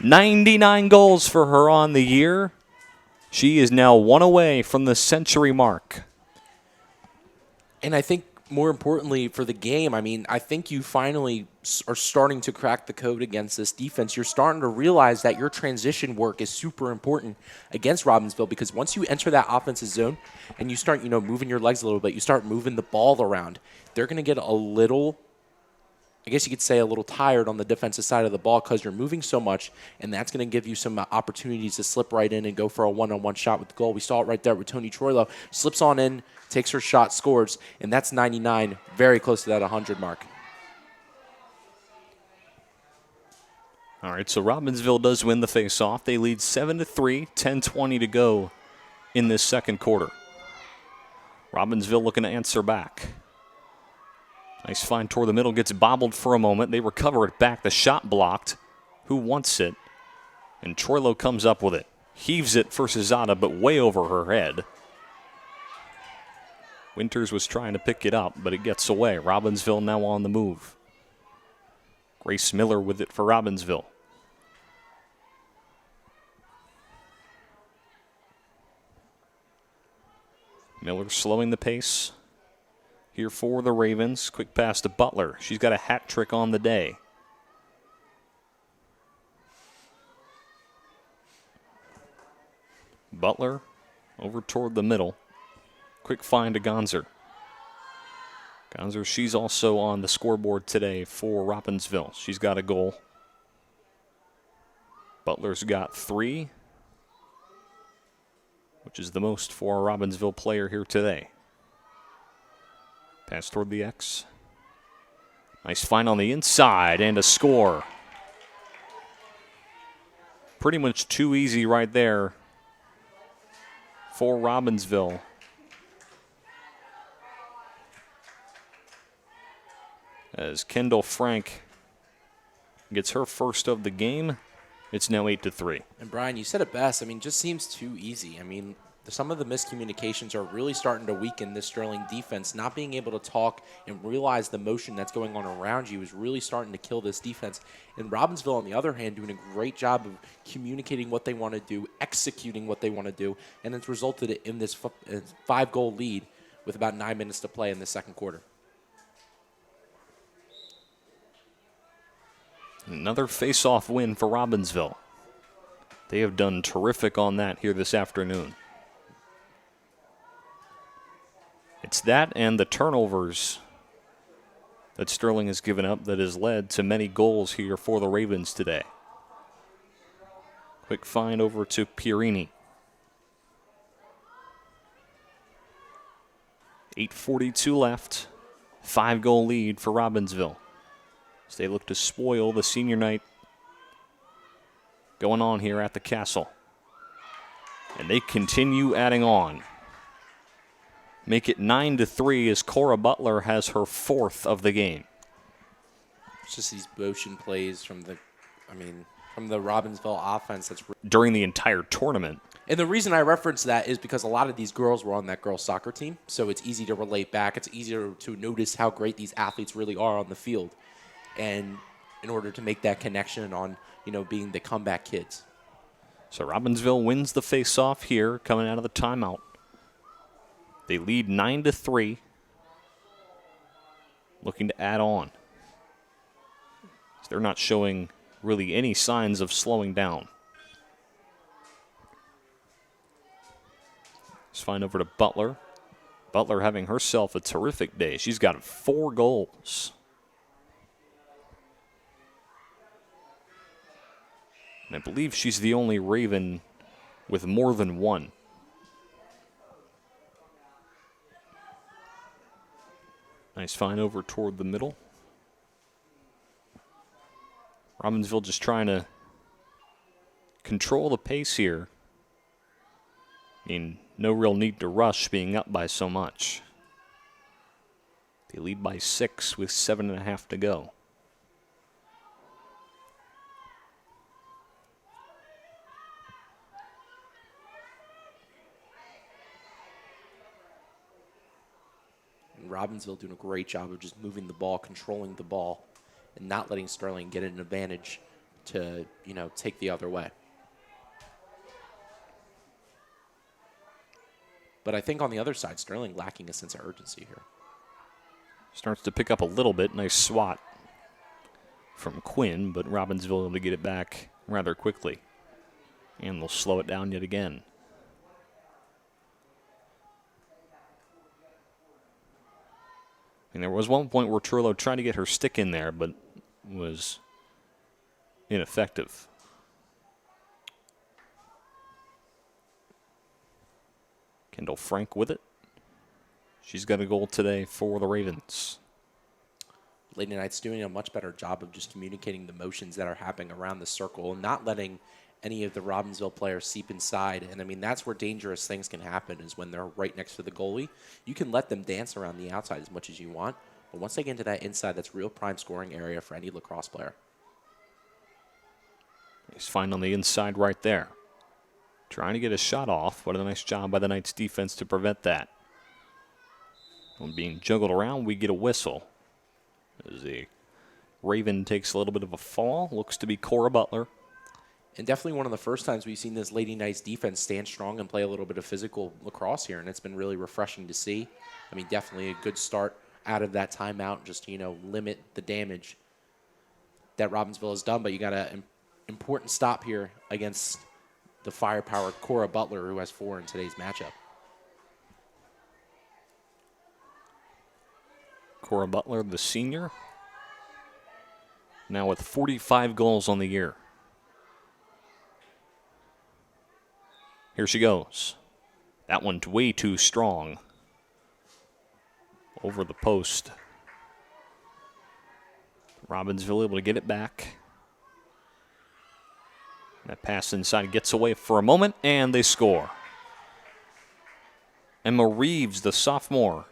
99 goals for her on the year. She is now one away from the century mark. And I think more importantly for the game, I mean, I think you finally are starting to crack the code against this defense. You're starting to realize that your transition work is super important against Robbinsville because once you enter that offensive zone and you start, moving your legs a little bit, you start moving the ball around, they're going to get a little, I guess you could say, a little tired on the defensive side of the ball because you're moving so much, and that's going to give you some opportunities to slip right in and go for a one-on-one shot with the goal. We saw it right there with Tony Troilo. Slips on in, takes her shot, scores, and that's 99, very close to that 100 mark. All right, so Robbinsville does win the face-off. They lead 7-3, 10:20 to go in this second quarter. Robbinsville looking to answer back. Nice find toward the middle, gets bobbled for a moment. They recover it back. The shot blocked. Who wants it? And Troilo comes up with it. Heaves it for Zazada, but way over her head. Winters was trying to pick it up, but it gets away. Robbinsville now on the move. Grace Miller with it for Robbinsville. Miller slowing the pace here for the Ravens. Quick pass to Butler. She's got a hat trick on the day. Butler over toward the middle. Quick find to Gonzer. Gonzer, she's also on the scoreboard today for Robbinsville. She's got a goal. Butler's got 3, which is the most for a Robbinsville player here today. Pass toward the X. Nice find on the inside and a score. Pretty much too easy right there for Robbinsville. As Kendall Frank gets her first of the game, it's now 8-3. And Brian, you said it best. I mean, just seems too easy. I mean, some of the miscommunications are really starting to weaken this Sterling defense. Not being able to talk and realize the motion that's going on around you is really starting to kill this defense. And Robbinsville, on the other hand, doing a great job of communicating what they want to do, executing what they want to do, and it's resulted in this 5-goal lead with about 9 minutes to play in the second quarter. Another face-off win for Robbinsville. They have done terrific on that here this afternoon. It's that and the turnovers that Sterling has given up that has led to many goals here for the Ravens today. Quick find over to Pierini. 8:42 left. 5-goal lead for Robbinsville, as they look to spoil the senior night going on here at the Castle. And they continue adding on. Make it 9-3 as Cora Butler has her 4th of the game. It's just these motion plays from the Robbinsville offense that's during the entire tournament. And the reason I reference that is because a lot of these girls were on that girls' soccer team, so it's easy to relate back. It's easier to notice how great these athletes really are on the field, and in order to make that connection on, being the comeback kids. So Robbinsville wins the face-off here coming out of the timeout. They lead 9-3, looking to add on. So they're not showing really any signs of slowing down. Let's find over to Butler. Butler having herself a terrific day. She's got 4 goals. And I believe she's the only Raven with more than 1. Nice find over toward the middle. Robbinsville just trying to control the pace here. I mean, no real need to rush being up by so much. They lead by 6 with 7.5 to go. Robbinsville doing a great job of just moving the ball, controlling the ball, and not letting Sterling get an advantage to, take the other way. But I think on the other side, Sterling lacking a sense of urgency here. Starts to pick up a little bit. Nice swat from Quinn, but Robbinsville able to get it back rather quickly. And they'll slow it down yet again. And there was one point where Turlo tried to get her stick in there, but was ineffective. Kendall Frank with it. She's got a goal today for the Ravens. Lady Knight's doing a much better job of just communicating the motions that are happening around the circle and not letting any of the Robbinsville players seep inside. And, that's where dangerous things can happen, is when they're right next to the goalie. You can let them dance around the outside as much as you want, but once they get into that inside, that's real prime scoring area for any lacrosse player. He's fine on the inside right there. Trying to get a shot off, but a nice job by the Knights defense to prevent that. When being juggled around, we get a whistle. As the Raven takes a little bit of a fall. Looks to be Cora Butler. And definitely one of the first times we've seen this Lady Knights defense stand strong and play a little bit of physical lacrosse here, and it's been really refreshing to see. I mean, definitely a good start out of that timeout, just to, limit the damage that Robbinsville has done. But you got an important stop here against the firepower Cora Butler, who has 4 in today's matchup. Cora Butler, the senior, now with 45 goals on the year. Here she goes. That one's way too strong. Over the post. Robbinsville able to get it back. That pass inside gets away for a moment, and they score. Emma Reeves, the sophomore,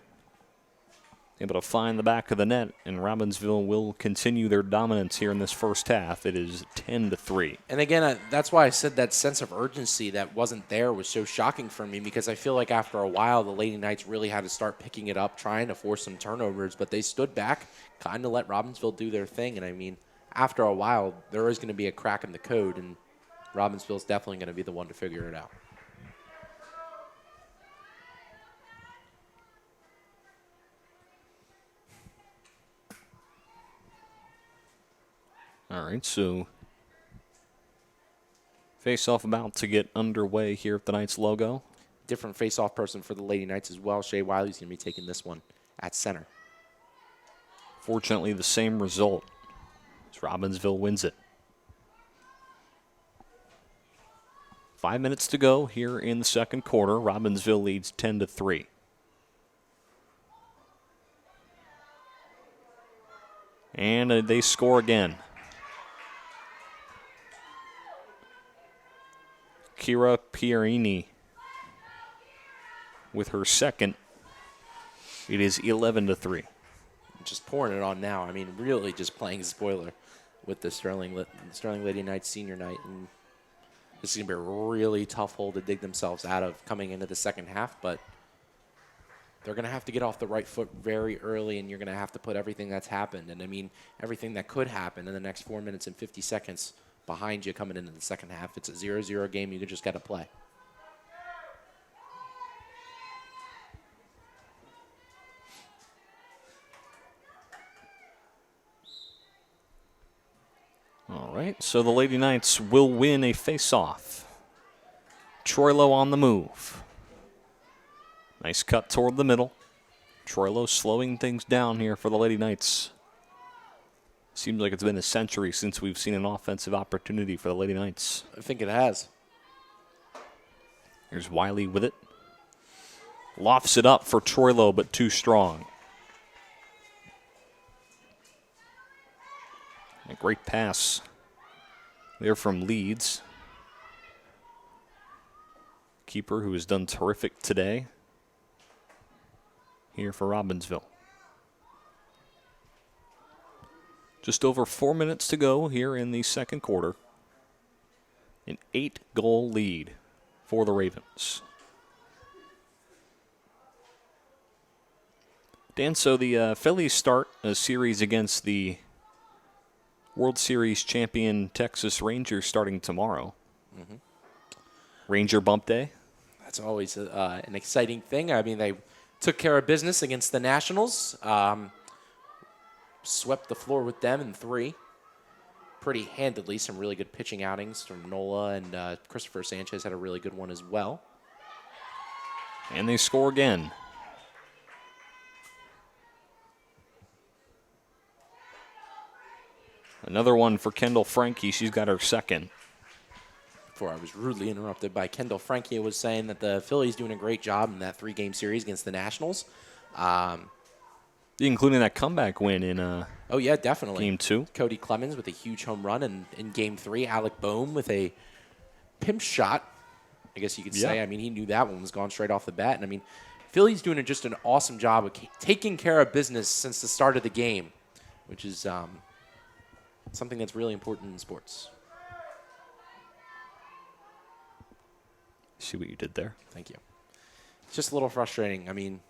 able to find the back of the net, and Robbinsville will continue their dominance here in this first half. It is 10-3. And again, that's why I said that sense of urgency that wasn't there was so shocking for me, because I feel like after a while, the Lady Knights really had to start picking it up, trying to force some turnovers, but they stood back, kind of let Robbinsville do their thing. And I mean, after a while, there is going to be a crack in the code, and Robbinsville's definitely going to be the one to figure it out. All right, so face-off about to get underway here at the Knights logo. Different face-off person for the Lady Knights as well. Shea Wiley's going to be taking this one at center. Fortunately, the same result as Robbinsville wins it. 5 minutes to go here in the second quarter. Robbinsville leads 10-3. And they score again. Kira Pierini with her second. It is 11-3. Just pouring it on now. I mean, really just playing spoiler with the Sterling Lady Knights senior night. And this is going to be a really tough hole to dig themselves out of coming into the second half, but they're going to have to get off the right foot very early, and you're going to have to put everything that's happened, and I mean everything that could happen in the next 4 minutes and 50 seconds behind you coming into the second half. It's a 0-0 game. You just got to play. All right, so the Lady Knights will win a face-off. Troilo on the move. Nice cut toward the middle. Troilo slowing things down here for the Lady Knights. Seems like it's been a century since we've seen an offensive opportunity for the Lady Knights. I think it has. Here's Wiley with it. Lofts it up for Troilo, but too strong. A great pass there from Leeds. Keeper who has done terrific today here for Robbinsville. Just over 4 minutes to go here in the second quarter. An 8-goal lead for the Ravens. Dan, so the Phillies start a series against the World Series champion Texas Rangers starting tomorrow. Mm-hmm. Ranger bump day. That's always an exciting thing. I mean, they took care of business against the Nationals. Swept the floor with them in 3. Pretty handedly. Some really good pitching outings from Nola, and Christopher Sanchez had a really good one as well. And they score again. Another one for Kendall Frankie. She's got her second. Before I was rudely interrupted by Kendall Frankie, who was saying that the Phillies doing a great job in that 3-game series against the Nationals. Including that comeback win in oh, yeah, definitely. Game 2. Cody Clemens with a huge home run, and in Game 3, Alec Boehm with a pimp shot, I guess you could say. I mean, he knew that one was gone straight off the bat. And, I mean, Philly's doing just an awesome job of taking care of business since the start of the game, which is something that's really important in sports. See what you did there? Thank you. It's just a little frustrating. I mean,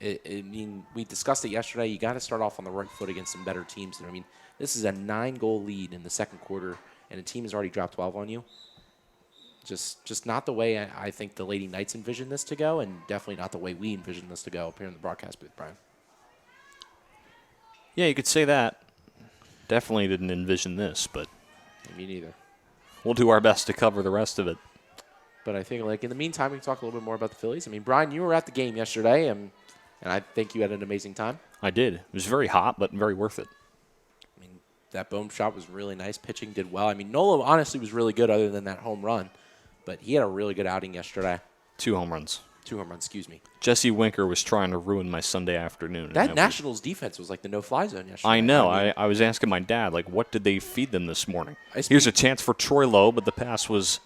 we discussed it yesterday. You got to start off on the right foot against some better teams. And I mean, this is a 9-goal lead in the second quarter, and a team has already dropped 12 on you. Just not the way I think the Lady Knights envision this to go, and definitely not the way we envision this to go up here in the broadcast booth, Brian. Yeah, you could say that. Definitely didn't envision this, but Me neither. we'll do our best to cover the rest of it. But I think, like, in the meantime, we can talk a little bit more about the Phillies. I mean, Brian, you were at the game yesterday, and I think you had an amazing time. I did. It was very hot, but very worth it. I mean, that Bohm shot was really nice. Pitching did well. I mean, Nola honestly was really good other than that home run. But he had a really good outing yesterday. 2 home runs. 2 home runs, excuse me. Jesse Winker was trying to ruin my Sunday afternoon. That Nationals defense was like the no-fly zone yesterday. I know. I was asking my dad, like, what did they feed them this morning? I speak- Here's a chance for Troy Lowe, but the pass was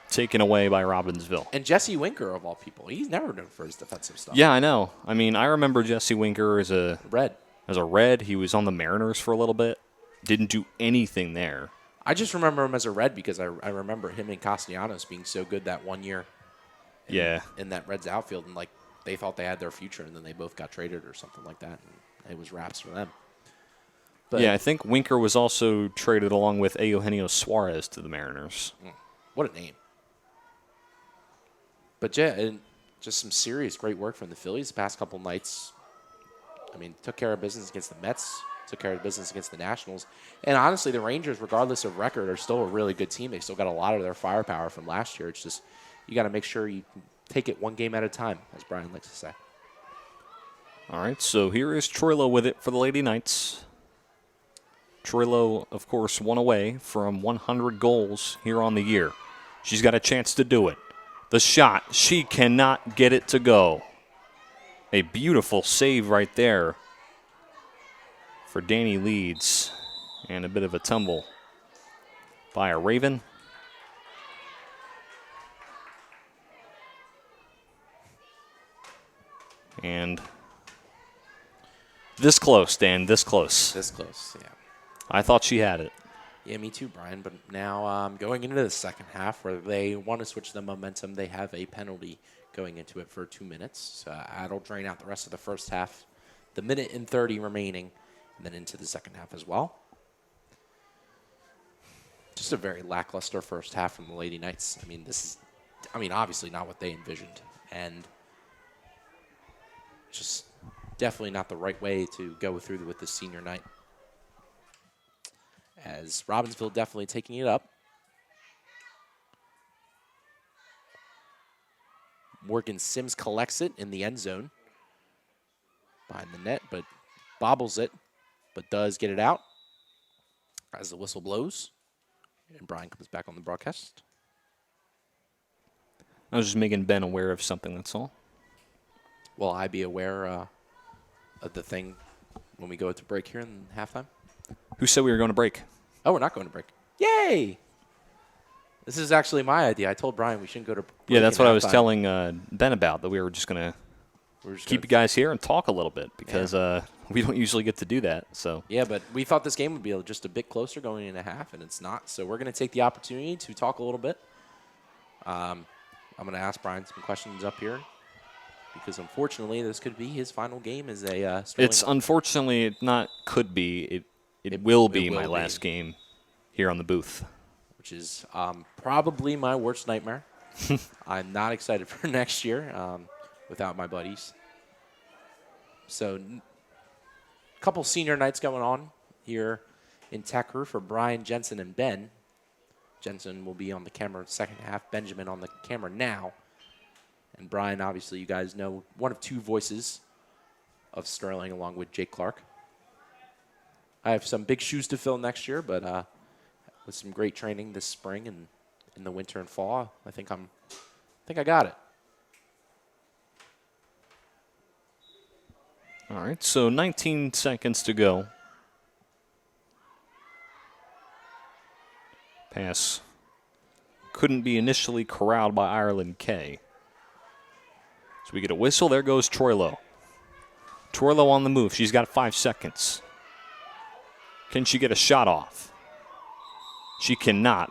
taken away by Robbinsville. And Jesse Winker, of all people, he's never known for his defensive stuff. Yeah, I know. I mean, I remember Jesse Winker as a Red. He was on the Mariners for a little bit. Didn't do anything there. I just remember him as a Red because I remember him and Castellanos being so good that one year. In that Reds outfield, and like they thought they had their future, and then they both got traded or something like that, and it was wraps for them. But yeah, I think Winker was also traded along with Eugenio Suarez to the Mariners. What a name! But yeah, and just some serious great work from the Phillies the past couple nights. I mean, took care of business against the Mets, took care of business against the Nationals. And honestly, the Rangers, regardless of record, are still a really good team. They still got a lot of their firepower from last year. It's just you got to make sure you take it one game at a time, as Brian likes to say. All right, so here is Troy Lowe with it for the Lady Knights. Troy Lowe, of course, one away from 100 goals here on the year. She's got a chance to do it. The shot, she cannot get it to go. A beautiful save right there for Danny Leeds. And a bit of a tumble by a Raven. And this close, Dan, this close. This close, yeah. I thought she had it. Yeah, me too, Brian. But now going into the second half where they want to switch the momentum, they have a penalty going into it for 2 minutes. That'll drain out the rest of the first half, the minute and 30 remaining, and then into the second half as well. Just a very lackluster first half from the Lady Knights. I mean, obviously not what they envisioned. And just definitely not the right way to go through with this senior night. As Robbinsville definitely taking it up. Morgan Sims collects it in the end zone behind the net, but bobbles it, but does get it out as the whistle blows. And Brian comes back on the broadcast. I was just making Ben aware of something, that's all. Will I be aware of the thing when we go to break here in halftime? Who said we were going to break? Oh, we're not going to break. Yay! This is actually my idea. I told Brian we shouldn't go to break. Yeah, that's what I was telling Ben about, that we were just going to keep you guys here and talk a little bit because we don't usually get to do that. So yeah, but we thought this game would be just a bit closer going into half, and it's not. So we're going to take the opportunity to talk a little bit. I'm going to ask Brian some questions up here because unfortunately this could be his final game as a It's unfortunately it not could be. It will be my last game here on the booth. Which is probably my worst nightmare. I'm not excited for next year without my buddies. So a couple senior nights going on here in Tucker for Brian, Jensen, and Ben. Jensen will be on the camera second half. Benjamin on the camera now. And Brian, obviously, you guys know, one of 2 voices of Sterling along with Jake Clark. I have some big shoes to fill next year, but with some great training this spring and in the winter and fall, I think I got it. All right, so 19 seconds to go. Pass couldn't be initially corralled by Ireland K. So we get a whistle. There goes Troy Lowe. Troy Lowe on the move. She's got 5 seconds. Can she get a shot off? She cannot,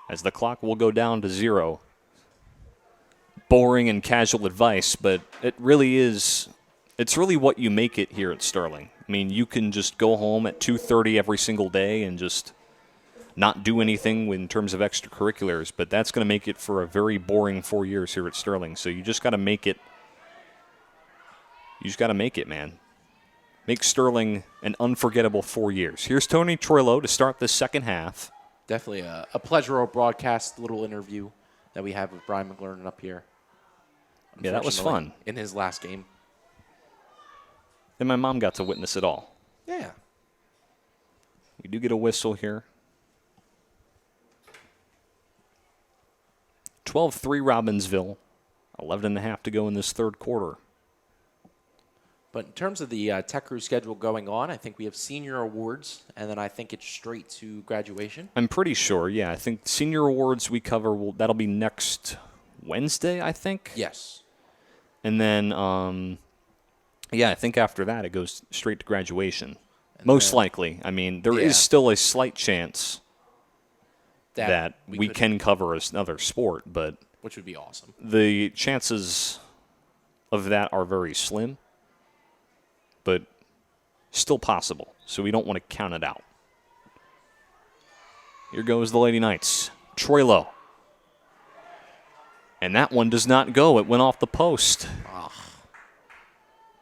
as the clock will go down to 0. Boring and casual advice, but it really is. It's really what you make it here at Sterling. I mean, you can just go home at 2:30 every single day and just not do anything in terms of extracurriculars, but that's going to make it for a very boring 4 years here at Sterling. So you just got to make it. You just got to make it, man. Make Sterling an unforgettable 4 years. Here's Tony Troilo to start the second half. Definitely a pleasurable broadcast, little interview that we have with Brian McLaren up here. Yeah, that was fun. In his last game. And my mom got to witness it all. Yeah. We do get a whistle here. 12-3 Robbinsville. 11.5 to go in this third quarter. But in terms of the Tech Crew schedule going on, I think we have senior awards, and then I think it's straight to graduation. I'm pretty sure, yeah. I think senior awards we cover, that'll be next Wednesday, I think. Yes. And then, I think after that it goes straight to graduation. And Most likely. I mean, there is still a slight chance that we can cover another sport, but which would be awesome. The chances of that are very slim, but still possible. So we don't want to count it out. Here goes the Lady Knights. Troilo. And that one does not go. It went off the post. Oh.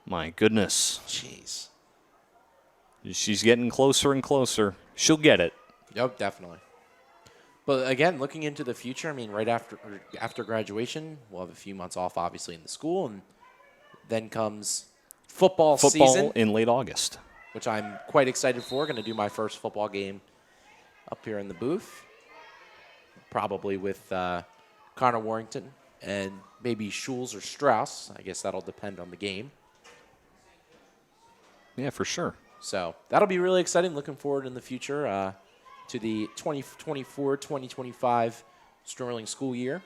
My goodness. Jeez. She's getting closer and closer. She'll get it. Yep, definitely. But again, looking into the future, I mean, right after graduation, we'll have a few months off, obviously, in the school, and then comes football season in late August, which I'm quite excited for. Going to do my first football game up here in the booth, probably with Connor Warrington and maybe Schulz or Strauss. I guess that'll depend on the game. Yeah, for sure. So that'll be really exciting. Looking forward in the future to the 2024-2025 Sterling school year.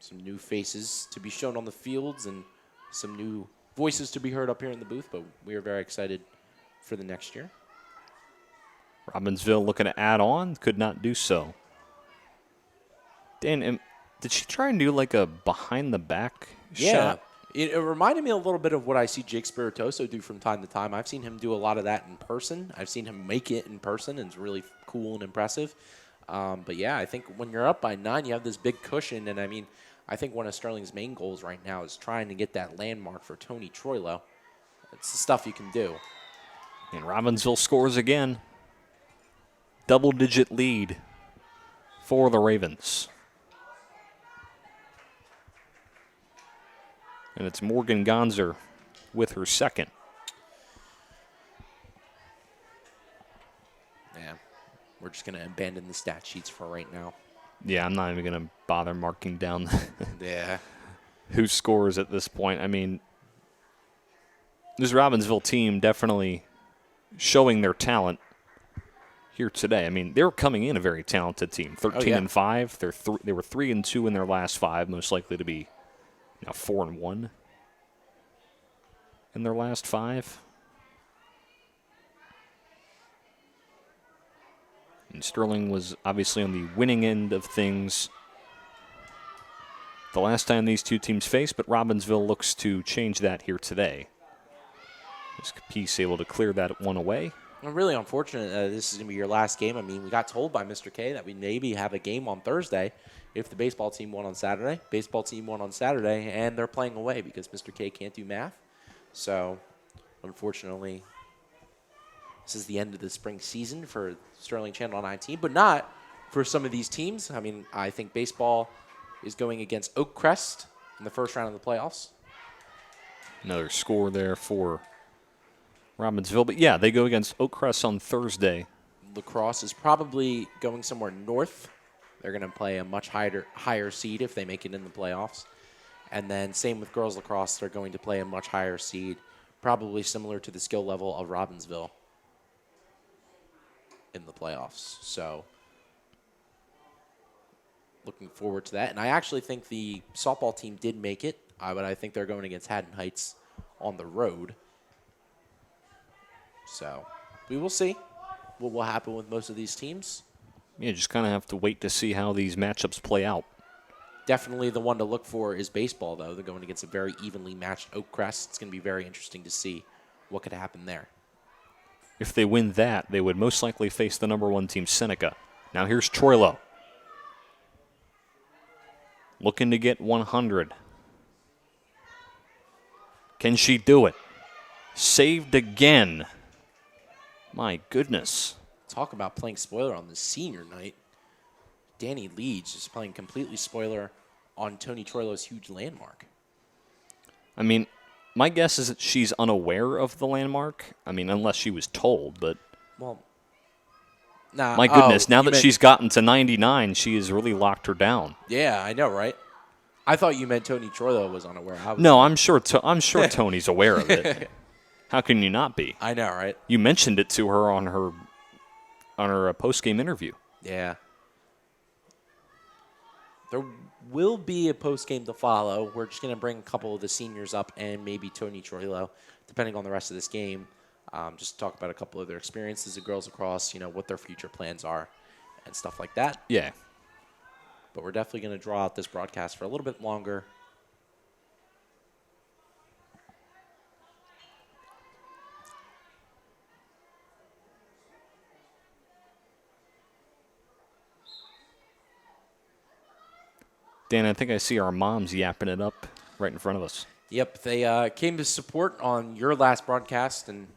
Some new faces to be shown on the fields and some new voices to be heard up here in the booth, but we are very excited for the next year. Robbinsville looking to add on, could not do so. Dan, did she try and do like a behind-the-back shot? It reminded me a little bit of what I see Jake Spiritoso do from time to time. I've seen him do a lot of that in person. I've seen him make it in person, and it's really cool and impressive. But, yeah, I think when you're up by 9, you have this big cushion. And, I mean, I think one of Sterling's main goals right now is trying to get that landmark for Tony Troilo. It's the stuff you can do. And Robbinsville scores again. Double-digit lead for the Ravens. And it's Morgan Gonzer with her second. Yeah, we're just going to abandon the stat sheets for right now. Yeah, I'm not even going to bother marking down yeah. who scores at this point. I mean, this Robbinsville team definitely showing their talent here today. I mean, they were coming in a very talented team, 13-5. They were 3-2 in their last 5, most likely to be 4-1 in their last 5. And Sterling was obviously on the winning end of things the last time these two teams faced, but Robbinsville looks to change that here today. Is Capice able to clear that one away? I'm really unfortunate this is going to be your last game. I mean, we got told by Mr. K that we maybe have a game on Thursday if the baseball team won on Saturday. Baseball team won on Saturday, and they're playing away because Mr. K can't do math. So, unfortunately, this is the end of the spring season for Sterling Channel 19, but not for some of these teams. I mean, I think baseball is going against Oak Crest in the first round of the playoffs. Another score there for Robbinsville. But, yeah, they go against Oak Crest on Thursday. Lacrosse is probably going somewhere north. They're going to play a much higher seed if they make it in the playoffs. And then same with girls lacrosse. They're going to play a much higher seed, probably similar to the skill level of Robbinsville in the playoffs. So looking forward to that. And I actually think the softball team did make it, but I think they're going against Haddon Heights on the road. So we will see what will happen with most of these teams. Yeah, just kind of have to wait to see how these matchups play out. Definitely the one to look for is baseball, though. They're going against a very evenly matched Oak Crest. It's going to be very interesting to see what could happen there. If they win that, they would most likely face the number 1 team, Seneca. Now here's Troilo. Looking to get 100. Can she do it? Saved again. My goodness. Talk about playing spoiler on the senior night. Danny Leeds is playing completely spoiler on Tony Troilo's huge landmark. I mean, my guess is that she's unaware of the landmark. I mean, unless she was told, but... Well, nah. My goodness, now that she's gotten to 99, she has really locked her down. Yeah, I know, right? I thought you meant Tony Troilo was unaware. No, I'm sure Tony's aware of it. How can you not be? I know, right? You mentioned it to her on her post-game interview. Yeah. There will be a post-game to follow. We're just going to bring a couple of the seniors up and maybe Tony Troilo, depending on the rest of this game. Just talk about a couple of their experiences of girls lacrosse, what their future plans are and stuff like that. Yeah. But we're definitely going to draw out this broadcast for a little bit longer. Dan, I think I see our moms yapping it up right in front of us. Yep, they came to support on your last broadcast, and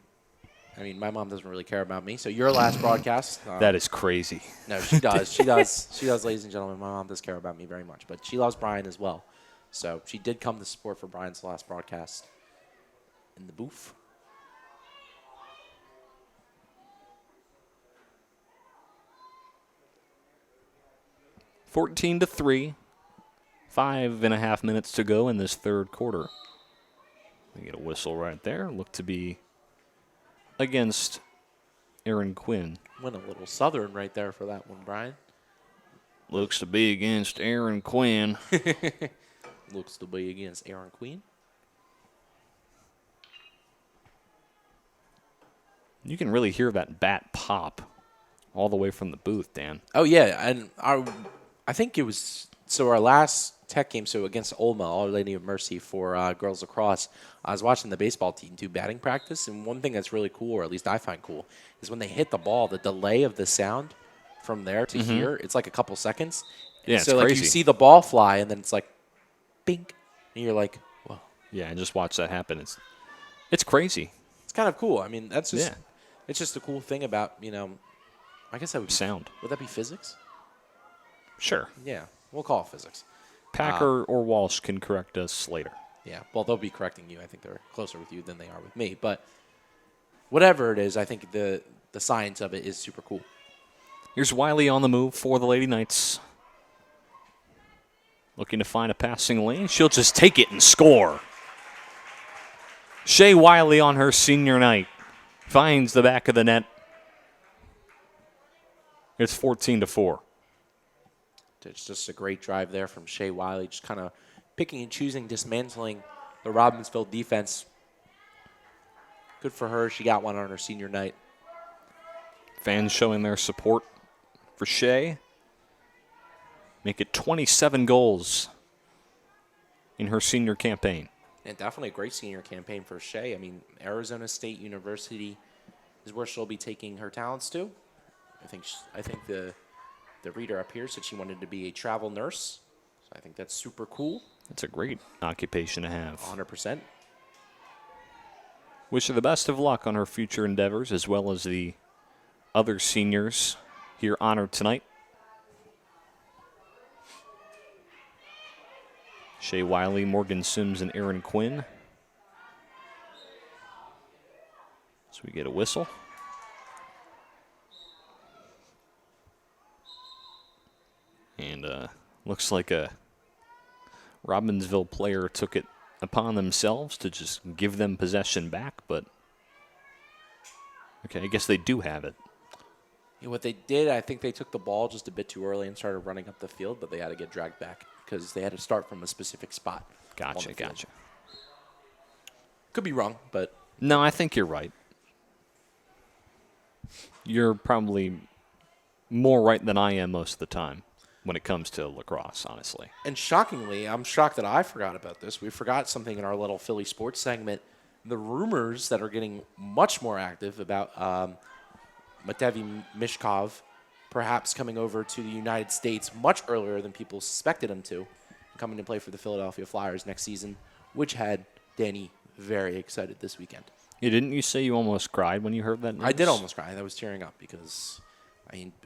I mean, my mom doesn't really care about me, so your last broadcast. That is crazy. No, she does. She does. She does, ladies and gentlemen. My mom does care about me very much, but she loves Brian as well. So she did come to support for Brian's last broadcast in the booth. (14-3). 5.5 minutes to go in this third quarter. We get a whistle right there. Look to be against Aaron Quinn. Went a little southern right there for that one, Brian. Looks to be against Aaron Quinn. Looks to be against Aaron Quinn. You can really hear that bat pop all the way from the booth, Dan. Oh, yeah, and I think it was so our last Tech game, so against Olma, Our Lady of Mercy for girls lacrosse, I was watching the baseball team do batting practice, and one thing that's really cool, or at least I find cool, is when they hit the ball, the delay of the sound from there to here, it's like a couple seconds. Yeah, so it's like crazy. you see the ball fly, and then it's like, bink, and you're like, whoa. Yeah, and just watch that happen. It's crazy. It's kind of cool. I mean, that's just, Yeah. It's just a cool thing about, I guess that would be Sound. Would that be physics? Sure. Yeah, we'll call it physics. Packer or Walsh can correct us later. Yeah, well, they'll be correcting you. I think they're closer with you than they are with me. But whatever it is, I think the science of it is super cool. Here's Wiley on the move for the Lady Knights. Looking to find a passing lane. She'll just take it and score. Shea Wiley on her senior night. Finds the back of the net. It's 14-4. It's just a great drive there from Shea Wiley, just kind of picking and choosing, dismantling the Robbinsville defense. Good for her. She got one on her senior night. Fans showing their support for Shea. Make it 27 goals in her senior campaign. And definitely a great senior campaign for Shea. I mean, Arizona State University is where she'll be taking her talents to. I think the reader up here said she wanted to be a travel nurse. So I think that's super cool. It's a great occupation to have. 100%. Wish her the best of luck on her future endeavors, as well as the other seniors here honored tonight. Shea Wiley, Morgan Sims, and Aaron Quinn. So we get a whistle. And looks like a Robbinsville player took it upon themselves to just give them possession back, but okay, I guess they do have it. Yeah, what they did, I think they took the ball just a bit too early and started running up the field, but they had to get dragged back because they had to start from a specific spot. Gotcha. Could be wrong, but... No, I think you're right. You're probably more right than I am most of the time when it comes to lacrosse, honestly. And shockingly, I'm shocked that I forgot about this. We forgot something in our little Philly sports segment. the rumors that are getting much more active about Matevy Mishkov perhaps coming over to the United States much earlier than people suspected him to, coming to play for the Philadelphia Flyers next season, which had Danny very excited this weekend. Yeah, didn't you say you almost cried when you heard that news? I did almost cry. I was tearing up because,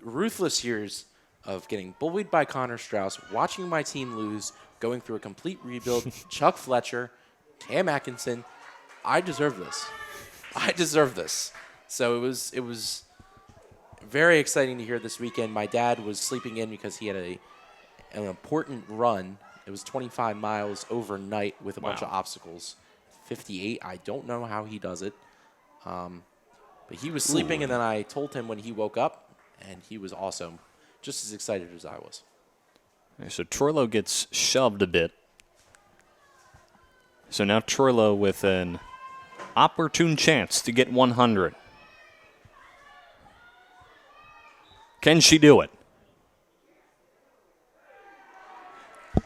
ruthless years of getting bullied by Connor Strauss, watching my team lose, going through a complete rebuild, Chuck Fletcher, Cam Atkinson. I deserve this. I deserve this. So it was very exciting to hear this weekend. My dad was sleeping in because he had an important run. It was 25 miles overnight with a bunch of obstacles. 58. I don't know how he does it. But he was sleeping, and then I told him when he woke up, and he was also just as excited as I was. So Troilo gets shoved a bit. So now Troilo with an opportune chance to get 100. Can she do it?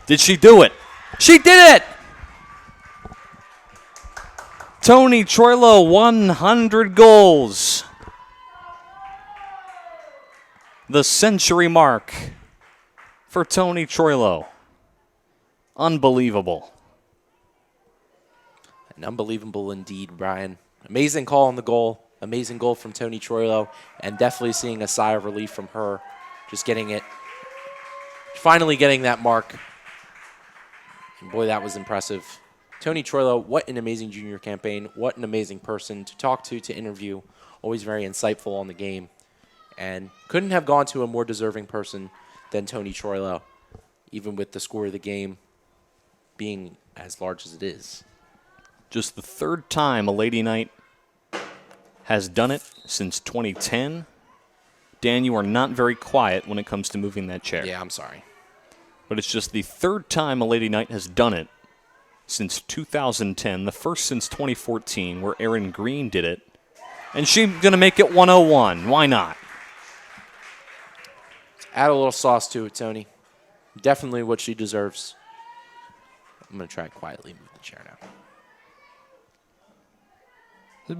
Did she do it? She did it! Tony Troilo, 100 goals. The century mark for Tony Troilo. Unbelievable. And unbelievable indeed, Brian. Amazing call on the goal. Amazing goal from Tony Troilo. And definitely seeing a sigh of relief from her. Just getting it. Finally getting that mark. And boy, that was impressive. Tony Troilo, what an amazing junior campaign. What an amazing person to talk to interview. Always very insightful on the game. And couldn't have gone to a more deserving person than Tony Troilo, even with the score of the game being as large as it is. Just the third time a Lady Knight has done it since 2010. Dan, you are not very quiet when it comes to moving that chair. Yeah, I'm sorry. But it's just the third time a Lady Knight has done it since 2010, the first since 2014, where Erin Green did it. And she's going to make it 101. Why not? Add a little sauce to it, Tony. Definitely what she deserves. I'm going to try and quietly move the chair now. A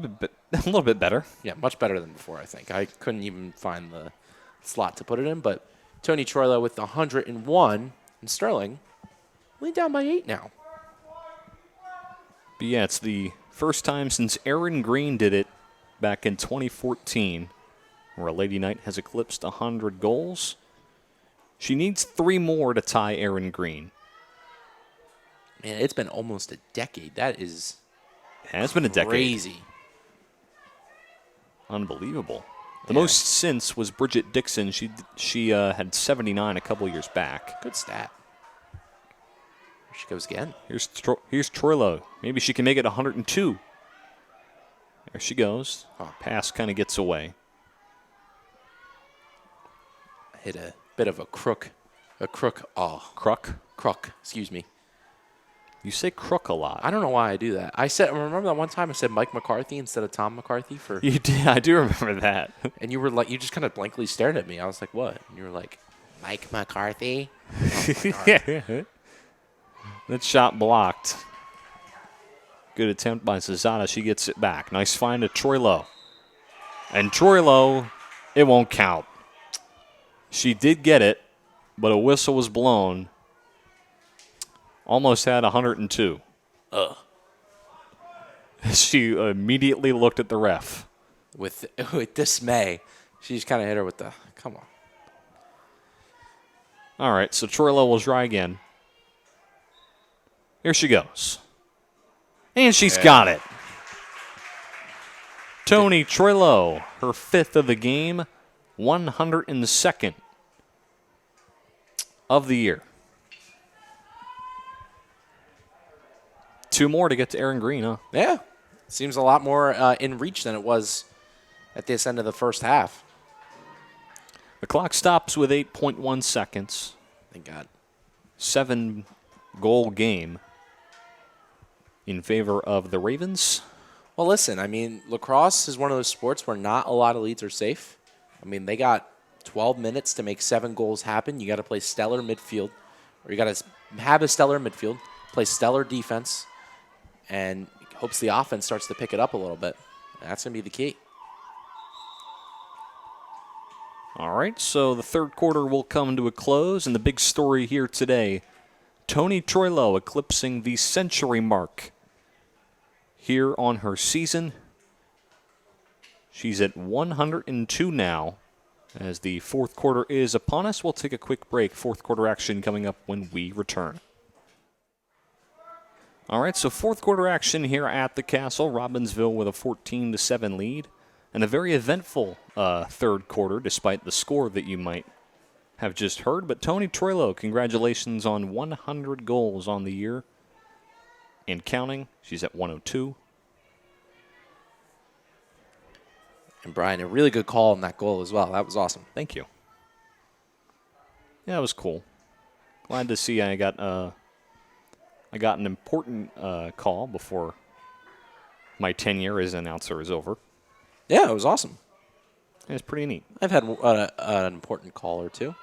little bit better. Yeah, much better than before, I think. I couldn't even find the slot to put it in, but Tony Troilo with 101, and Sterling only down by 8 now. But yeah, it's the first time since Erin Green did it back in 2014, where a Lady Knight has eclipsed 100 goals. She needs 3 more to tie Erin Green. Man, it's been almost a decade. That is It has been a decade. Crazy. Unbelievable. The most since was Bridget Dixon. She had 79 a couple years back. Good stat. Here she goes again. Here's Troilo. Maybe she can make it 102. There she goes. Pass kind of gets away. Hit a bit of a crook. Crook, excuse me. You say crook a lot. I don't know why I do that. Remember that one time I said Mike McCarthy instead of Tom McCarthy for. You did. I do remember that. And you were like, you just kind of blankly stared at me. I was like, what? And you were like, Mike McCarthy. Yeah. That shot blocked. Good attempt by Cesada. She gets it back. Nice find to Troilo. And Troilo, it won't count. She did get it, but a whistle was blown. Almost had 102. She immediately looked at the ref. With dismay. She's kind of hit her with the, come on. All right, so Troilo will try again. Here she goes. And she's got it. Tony Troilo, her 5th of the game, 102nd of the year. 2 more to get to Erin Green, huh? Yeah. Seems a lot more in reach than it was at this end of the first half. The clock stops with 8.1 seconds. Thank God. 7-goal game in favor of the Ravens. Well, listen, I mean, lacrosse is one of those sports where not a lot of leads are safe. I mean, they got 12 minutes to make 7 goals happen. You got to play stellar midfield, or you got to have a stellar midfield, play stellar defense, and hopes the offense starts to pick it up a little bit. That's going to be the key. All right, so the third quarter will come to a close, and the big story here today, Toni Troilo eclipsing the century mark here on her season. She's at 102 now. As the fourth quarter is upon us, we'll take a quick break. Fourth quarter action coming up when we return. All right, so fourth quarter action here at the Castle. Robbinsville with a 14-7 lead. And a very eventful third quarter, despite the score that you might have just heard. But Toni Troilo, congratulations on 100 goals on the year. And counting, she's at 102. And Brian, a really good call on that goal as well. That was awesome. Thank you. Yeah, it was cool. Glad to see I got an important call before my tenure as announcer is over. Yeah, it was awesome. It's pretty neat. I've had an important call or two.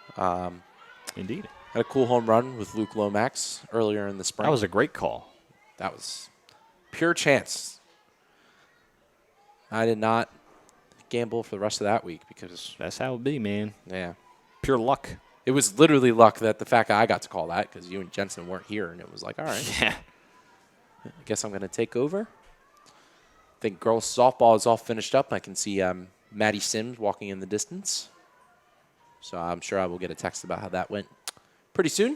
Indeed. Had a cool home run with Luke Lomax earlier in the spring. That was a great call. That was pure chance. I did not gamble for the rest of that week because That's how it be, man. yeah, Pure luck. it was literally luck that the fact that I got to call that because you and Jensen weren't here, and it was like, all right, Yeah. I guess I'm going to take over. I think girls softball is all finished up. I can see Maddie Sims walking in the distance. So I'm sure I will get a text about how that went pretty soon.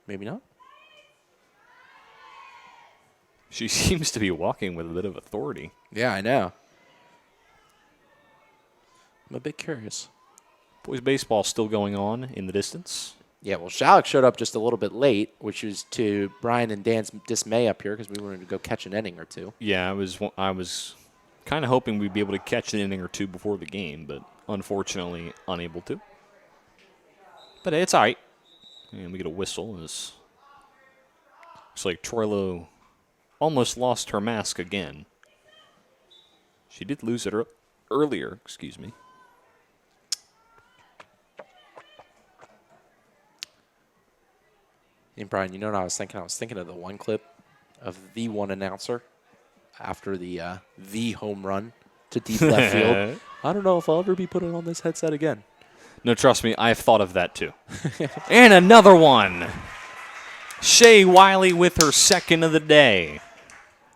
Maybe not. She seems to be walking with a bit of authority. Yeah, I know. I'm a bit curious. Boys baseball still going on in the distance. Yeah, well, Shalek showed up just a little bit late, which is to Brian and Dan's dismay up here because we wanted to go catch an inning or two. Yeah, I was kind of hoping we'd be able to catch an inning or two before the game, but unfortunately unable to. But it's all right. And we get a whistle. Looks like Troilo almost lost her mask again. She did lose it earlier, excuse me. And Brian, you know what I was thinking? I was thinking of the one clip of the one announcer after the home run to deep left field. I don't know if I'll ever be putting on this headset again. No, trust me, I've thought of that too. And another one. Shay Wiley with her second of the day.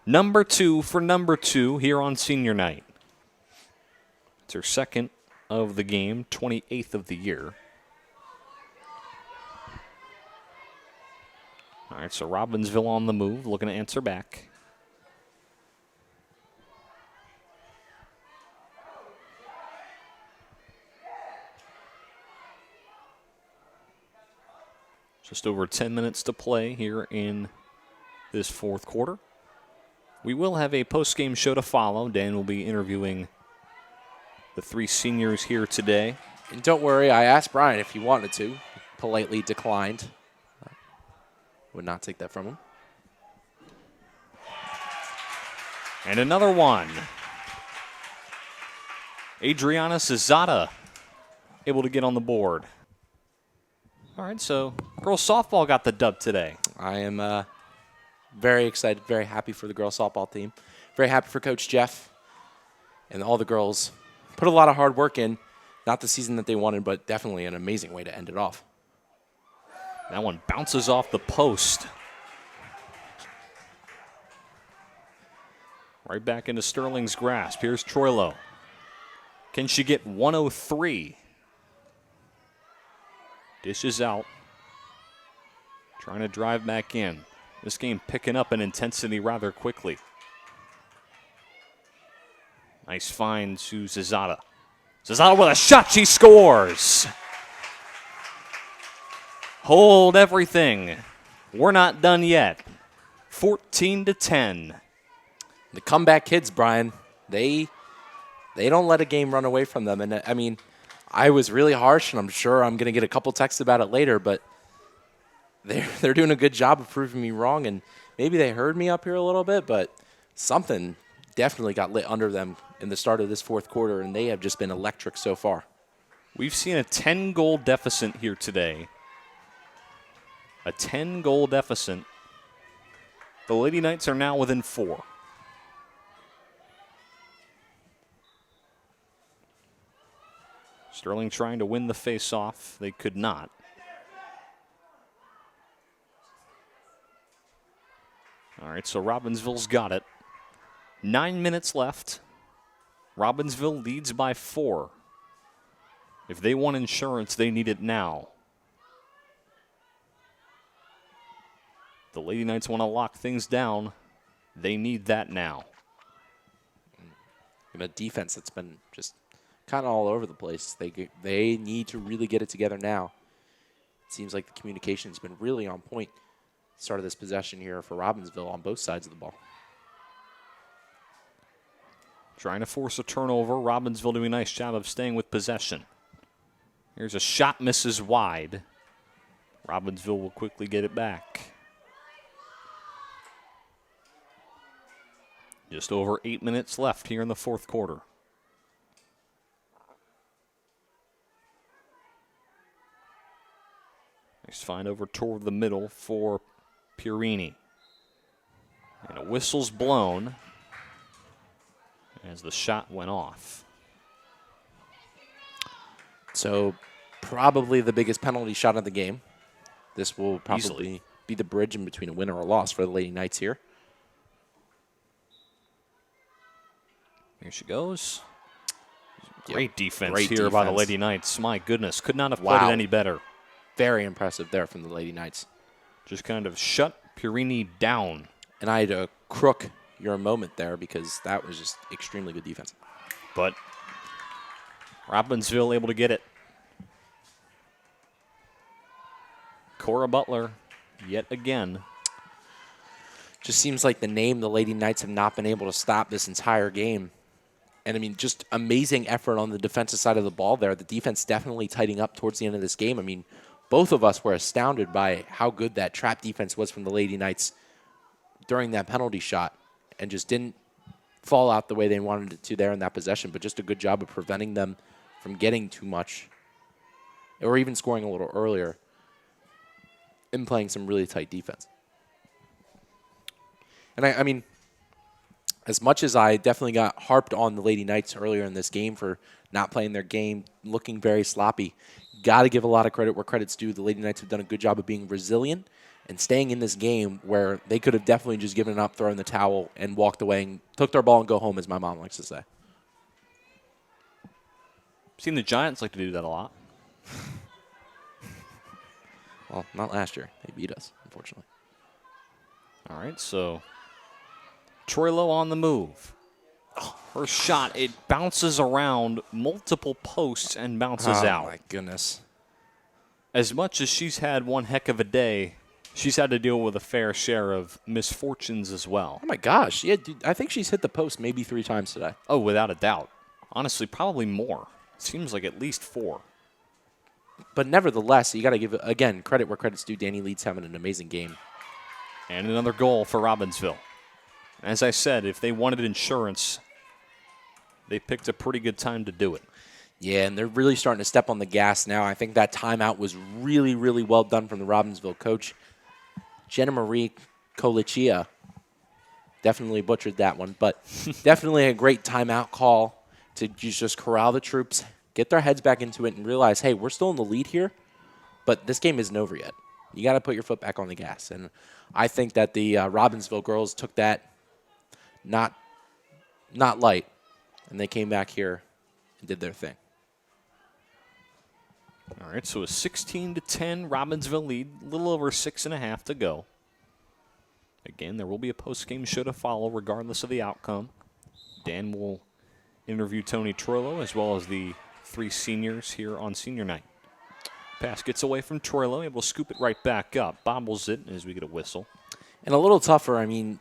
Number 2 for number 2 here on senior night. It's her second of the game, 28th of the year. All right, so Robbinsville on the move, looking to answer back. Just over 10 minutes to play here in this fourth quarter. We will have a post-game show to follow. Dan will be interviewing the 3 seniors here today. And don't worry, I asked Brian if he wanted to. He politely declined. Would not take that from him. And another one. Adriana Cesada able to get on the board. All right, so girls softball got the dub today. I am very excited, very happy for the girls softball team. Very happy for Coach Jeff and all the girls. Put a lot of hard work in. Not the season that they wanted, but definitely an amazing way to end it off. That one bounces off the post. Right back into Sterling's grasp. Here's Troilo. Can she get 103? Dishes out. Trying to drive back in. This game picking up in intensity rather quickly. Nice find to Zazada. Zazada with a shot. She scores. Hold everything. We're not done yet. 14-10. The comeback kids, Brian, they don't let a game run away from them. And, I mean, I was really harsh, and I'm sure I'm going to get a couple texts about it later, but they're doing a good job of proving me wrong, and maybe they heard me up here a little bit, but something definitely got lit under them in the start of this fourth quarter, and they have just been electric so far. We've seen a 10-goal deficit here today. A 10-goal deficit. The Lady Knights are now within 4. Sterling trying to win the face-off. They could not. All right, so Robbinsville's got it. 9 minutes left. Robbinsville leads by 4. If they want insurance, they need it now. The Lady Knights want to lock things down. They need that now. And a defense that's been just kind of all over the place. They need to really get it together now. It seems like the communication's been really on point. Start of this possession here for Robbinsville on both sides of the ball. Trying to force a turnover. Robbinsville doing a nice job of staying with possession. Here's a shot, misses wide. Robbinsville will quickly get it back. Just over 8 minutes left here in the fourth quarter. Nice find over toward the middle for Purini. And a whistle's blown as the shot went off. So probably the biggest penalty shot of the game. This will probably Easily be the bridge in between a win or a loss for the Lady Knights here. Here she goes. Yep. Great defense Great here by the defense. Lady Knights. My goodness, could not have played Wow. it any better. Very impressive there from the Lady Knights. Just kind of shut Purini down. And I had to crook your moment there because that was just extremely good defense. But Robbinsville able to get it. Cora Butler, yet again. Just seems like the name the Lady Knights have not been able to stop this entire game. And, I mean, just amazing effort on the defensive side of the ball there. The defense definitely tightening up towards the end of this game. I mean, both of us were astounded by how good that trap defense was from the Lady Knights during that penalty shot and just didn't fall out the way they wanted it to there in that possession, but just a good job of preventing them from getting too much or even scoring a little earlier and playing some really tight defense. And, I mean, as much as I definitely got harped on the Lady Knights earlier in this game for not playing their game, looking very sloppy, got to give a lot of credit where credit's due. The Lady Knights have done a good job of being resilient and staying in this game where they could have definitely just given up, thrown the towel, and walked away and took their ball and go home, as my mom likes to say. Seen the Giants like to do that a lot. Well, not last year. They beat us, unfortunately. All right, so Troilo on the move. Oh, her shot, it bounces around multiple posts and bounces out. Oh, my goodness. As much as she's had one heck of a day, she's had to deal with a fair share of misfortunes as well. Oh, my gosh. Yeah, dude, I think she's hit the post maybe 3 times today. Oh, without a doubt. Honestly, probably more. Seems like at least 4. But nevertheless, you got to give, again, credit where credit's due. Danny Leeds having an amazing game. And another goal for Robbinsville. As I said, if they wanted insurance, they picked a pretty good time to do it. Yeah, and they're really starting to step on the gas now. I think that timeout was really, really well done from the Robbinsville coach. Jenna Marie Colichia definitely butchered that one, but definitely a great timeout call to just corral the troops, get their heads back into it, and realize, hey, we're still in the lead here, but this game isn't over yet. You got to put your foot back on the gas. And I think that the Robbinsville girls took that not light, and they came back here and did their thing. All right, so a 16-10 Robbinsville lead, a little over 6.5 to go. Again, there will be a post-game show to follow regardless of the outcome. Dan will interview Tony Troilo as well as the 3 seniors here on senior night. Pass gets away from Troilo, able to scoop it right back up. Bobbles it as we get a whistle. And a little tougher, I mean,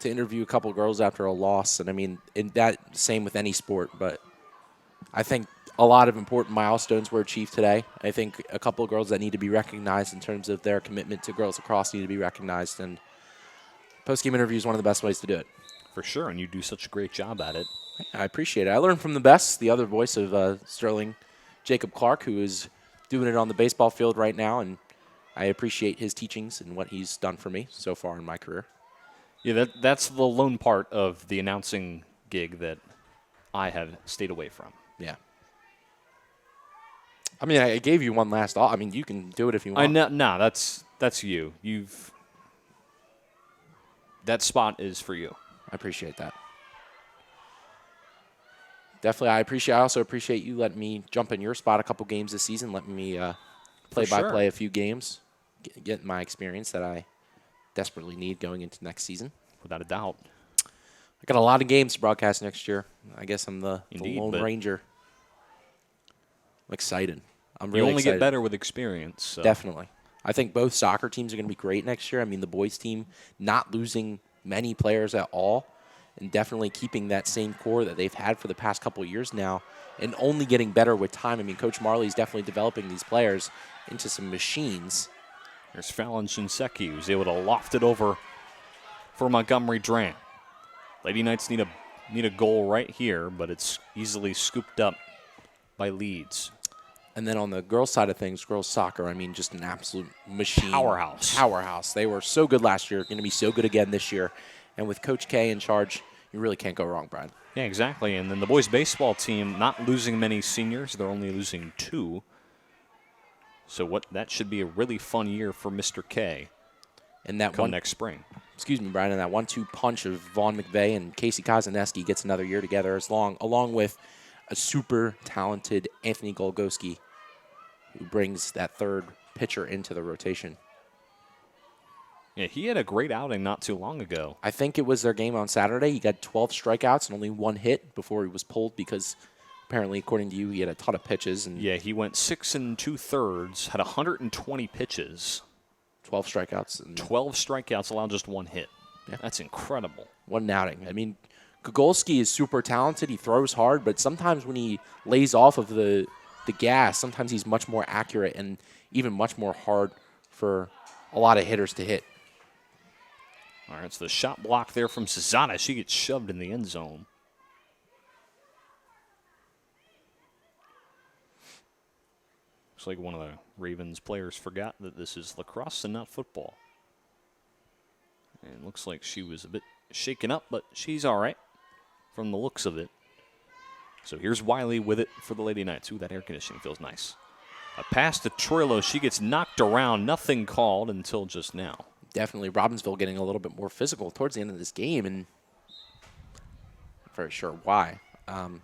to interview a couple girls after a loss. And, I mean, that same with any sport. But I think a lot of important milestones were achieved today. I think a couple of girls that need to be recognized in terms of their commitment to girls lacrosse need to be recognized. And post-game interview is one of the best ways to do it. For sure, and you do such a great job at it. I appreciate it. I learned from the best, the other voice of Sterling, Jacob Clark, who is doing it on the baseball field right now, and I appreciate his teachings and what he's done for me so far in my career. Yeah, that's the lone part of the announcing gig that I have stayed away from. Yeah. I mean, I gave you one last. I mean, you can do it if you want. No, that's you. That spot is for you. I appreciate that. Definitely, I also appreciate you letting me jump in your spot a couple games this season, letting me play-by-play a few games, get my experience that I desperately need going into next season. Without a doubt. I got a lot of games to broadcast next year. I guess I'm the Lone Ranger. I'm excited. I'm really excited. You only get better with experience. So. Definitely. I think both soccer teams are going to be great next year. I mean, the boys team not losing many players at all and definitely keeping that same core that they've had for the past couple of years now and only getting better with time. I mean, Coach Marley's definitely developing these players into some machines. There's Fallon Shinseki, who's able to loft it over for Montgomery Drant. Lady Knights need a goal right here, but it's easily scooped up by Leeds. And then on the girls' side of things, girls' soccer, I mean, just an absolute machine. Powerhouse. They were so good last year, going to be so good again this year. And with Coach K in charge, you really can't go wrong, Brian. Yeah, exactly. And then the boys' baseball team not losing many seniors. They're only losing 2. So that should be a really fun year for Mr. K. And that next spring. Excuse me, Brian. And that 1-2 punch of Vaughn McVeigh and Casey Kozaneski gets another year together, along with a super talented Anthony Golgoski, who brings that third pitcher into the rotation. Yeah, he had a great outing not too long ago. I think it was their game on Saturday. He got 12 strikeouts and only 1 hit before he was pulled because apparently, according to you, he had a ton of pitches. And yeah, he went 6 2/3, had 120 pitches. 12 strikeouts. 12 strikeouts, allowed just 1 hit. Yeah. That's incredible. One outing. I mean, Gogolski is super talented. He throws hard, but sometimes when he lays off of the gas, sometimes he's much more accurate and even much more hard for a lot of hitters to hit. All right, it's the shot block there from Susanna. She gets shoved in the end zone. Looks like one of the Ravens players forgot that this is lacrosse and not football. And looks like she was a bit shaken up, but she's all right from the looks of it. So here's Wiley with it for the Lady Knights. Ooh, that air conditioning feels nice. A pass to Troilo. She gets knocked around. Nothing called until just now. Definitely Robbinsville getting a little bit more physical towards the end of this game, and not very sure why. The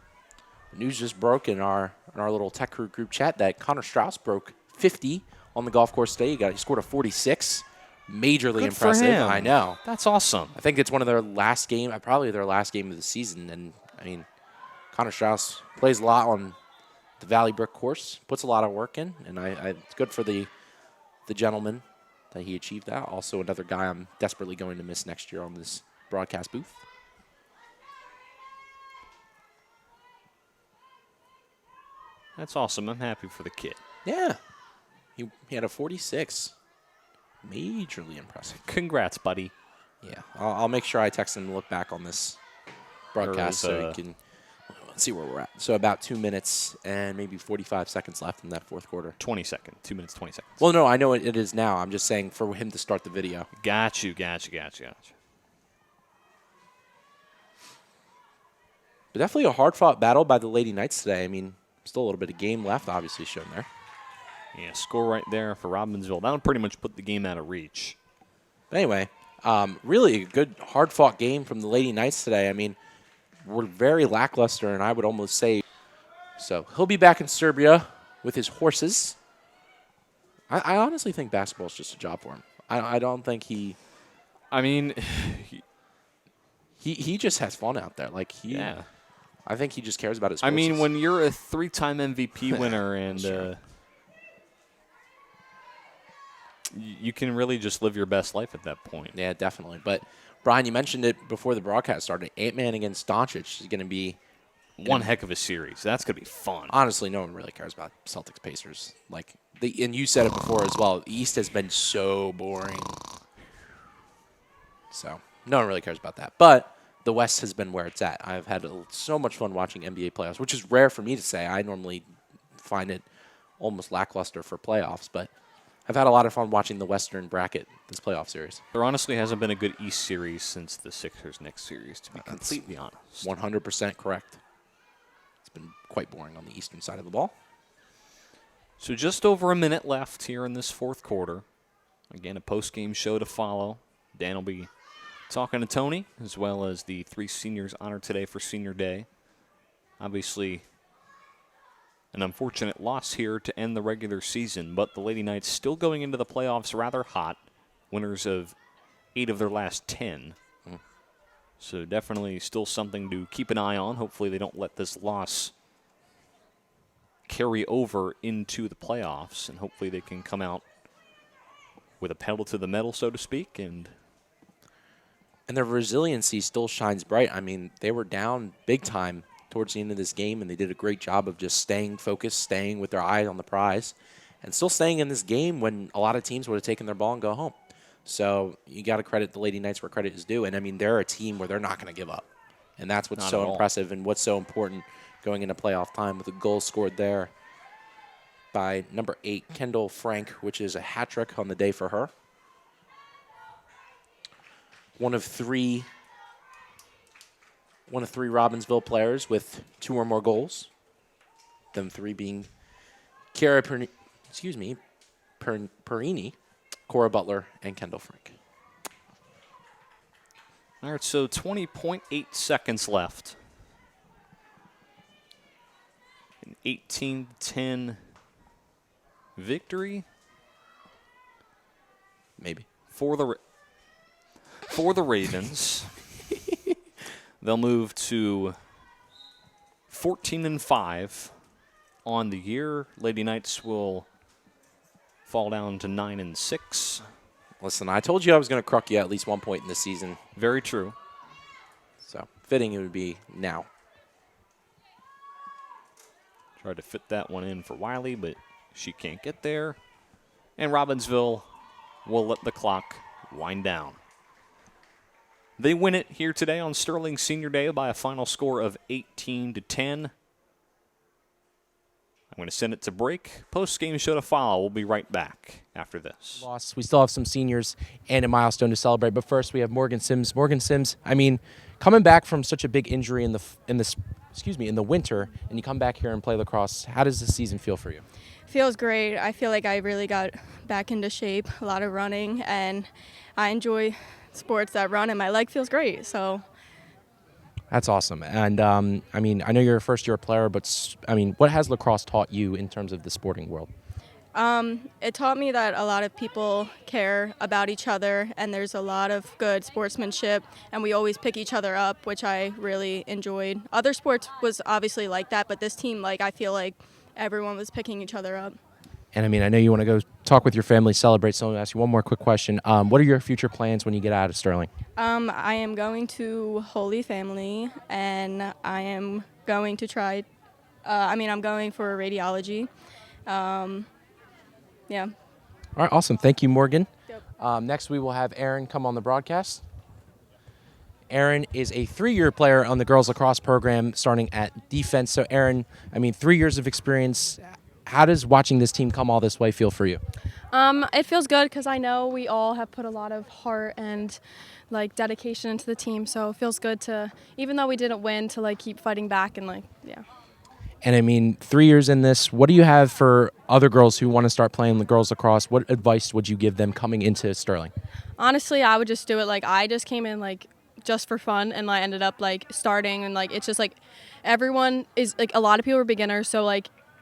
news just broke in our little tech crew group chat that Connor Strauss broke 50 on the golf course today. He scored a 46. Majorly Good impressive. For him. I know. That's awesome. I think it's one of their last game, probably their last game of the season. And I mean, Connor Strauss plays a lot on the Valley Brook course, puts a lot of work in, and it's good for the gentleman that he achieved that. Also, another guy I'm desperately going to miss next year on this broadcast booth. That's awesome. I'm happy for the kid. Yeah. He had a 46. Majorly impressive. Congrats, buddy. Yeah. I'll make sure I text him to look back on this broadcast so he can see where we're at. So about 2 minutes and maybe 45 seconds left in that fourth quarter. 20 seconds. 2 minutes, 20 seconds. Well, no, I know it is now. I'm just saying for him to start the video. Got you. But definitely a hard-fought battle by the Lady Knights today. I mean, still a little bit of game left, obviously, shown there. Yeah, score right there for Robbinsville. That would pretty much put the game out of reach. But anyway, really a good, hard-fought game from the Lady Knights today. I mean, we're very lackluster, and I would almost say so. He'll be back in Serbia with his horses. I honestly think basketball is just a job for him. I don't think he. I mean, he just has fun out there. Yeah. I think he just cares about his horses. I mean, when you're a 3-time MVP winner and you can really just live your best life at that point. Yeah, definitely. But, Brian, you mentioned it before the broadcast started. Ant-Man against Doncic is going to be one heck of a series. That's going to be fun. Honestly, no one really cares about Celtics Pacers. And you said it before as well. The East has been so boring. So, no one really cares about that. But the West has been where it's at. I've had so much fun watching NBA playoffs, which is rare for me to say. I normally find it almost lackluster for playoffs, but I've had a lot of fun watching the Western bracket this playoff series. There honestly hasn't been a good East series since the Sixers-Knicks series, to be completely honest. 100% correct. It's been quite boring on the eastern side of the ball. So just over a minute left here in this fourth quarter. Again, a post-game show to follow. Dan will be talking to Tony, as well as the 3 seniors honored today for Senior Day. Obviously, an unfortunate loss here to end the regular season, but the Lady Knights still going into the playoffs rather hot. Winners of 8 of their last 10. So definitely still something to keep an eye on. Hopefully they don't let this loss carry over into the playoffs, and hopefully they can come out with a pedal to the metal, so to speak. And their resiliency still shines bright. I mean, they were down big time towards the end of this game, and they did a great job of just staying focused, staying with their eye on the prize, and still staying in this game when a lot of teams would have taken their ball and go home. So you got to credit the Lady Knights where credit is due. And, I mean, they're a team where they're not going to give up. And that's what's so impressive and what's so important going into playoff time, with a goal scored there by number 8, Kendall Frank, which is a hat trick on the day for her. One of three Robbinsville players with 2 or more goals. Them 3 being Kiara Perini, Cora Butler, and Kendall Frank. all right, so 20.8 seconds left. An 18-10 victory. Maybe. For the Ravens. They'll move to 14-5 on the year. Lady Knights will fall down to 9-6. Listen, I told you I was going to crook you at least one point in this season. Very true. So fitting it would be now. Tried to fit that one in for Wiley, but she can't get there. And Robbinsville will let the clock wind down. They win it here today on Sterling Senior Day by a final score of 18-10. I'm going to send it to break. Post-game show to follow. We'll be right back after this. Loss. We still have some seniors and a milestone to celebrate, but first we have Morgan Sims. Morgan Sims, I mean, coming back from such a big injury in the winter, and you come back here and play lacrosse, how does the season feel for you? Feels great. I feel like I really got back into shape, a lot of running, and I enjoy sports that run, and my leg feels great. So That's awesome. And, I mean, I know you're a first-year player, but, I mean, what has lacrosse taught you in terms of the sporting world? It taught me that a lot of people care about each other, and there's a lot of good sportsmanship, and we always pick each other up, which I really enjoyed. Other sports was obviously like that, but this team, like, I feel like everyone was picking each other up. And, I mean, I know you want to go talk with your family, celebrate, so I'm going to ask you one more quick question. What are your future plans when you get out of Sterling? I am going to Holy Family, and I am going to try, I'm going for radiology. Yeah. All right, awesome. Thank you, Morgan. Yep. Next, we will have Aaron come on the broadcast. Aaron is a 3-year player on the girls lacrosse program, starting at defense. So, Aaron, I mean, 3 years of experience. How does watching this team come all this way feel for you? It feels good because I know we all have put a lot of heart and dedication into the team. So it feels good to, even though we didn't win, to keep fighting back and yeah. And I mean, 3 years in this, what do you have for other girls who want to start playing the girls lacrosse? What advice would you give them coming into Sterling? Honestly, I would just do it I just came in just for fun, and I ended up starting, and it's just everyone is a lot of people are beginners, so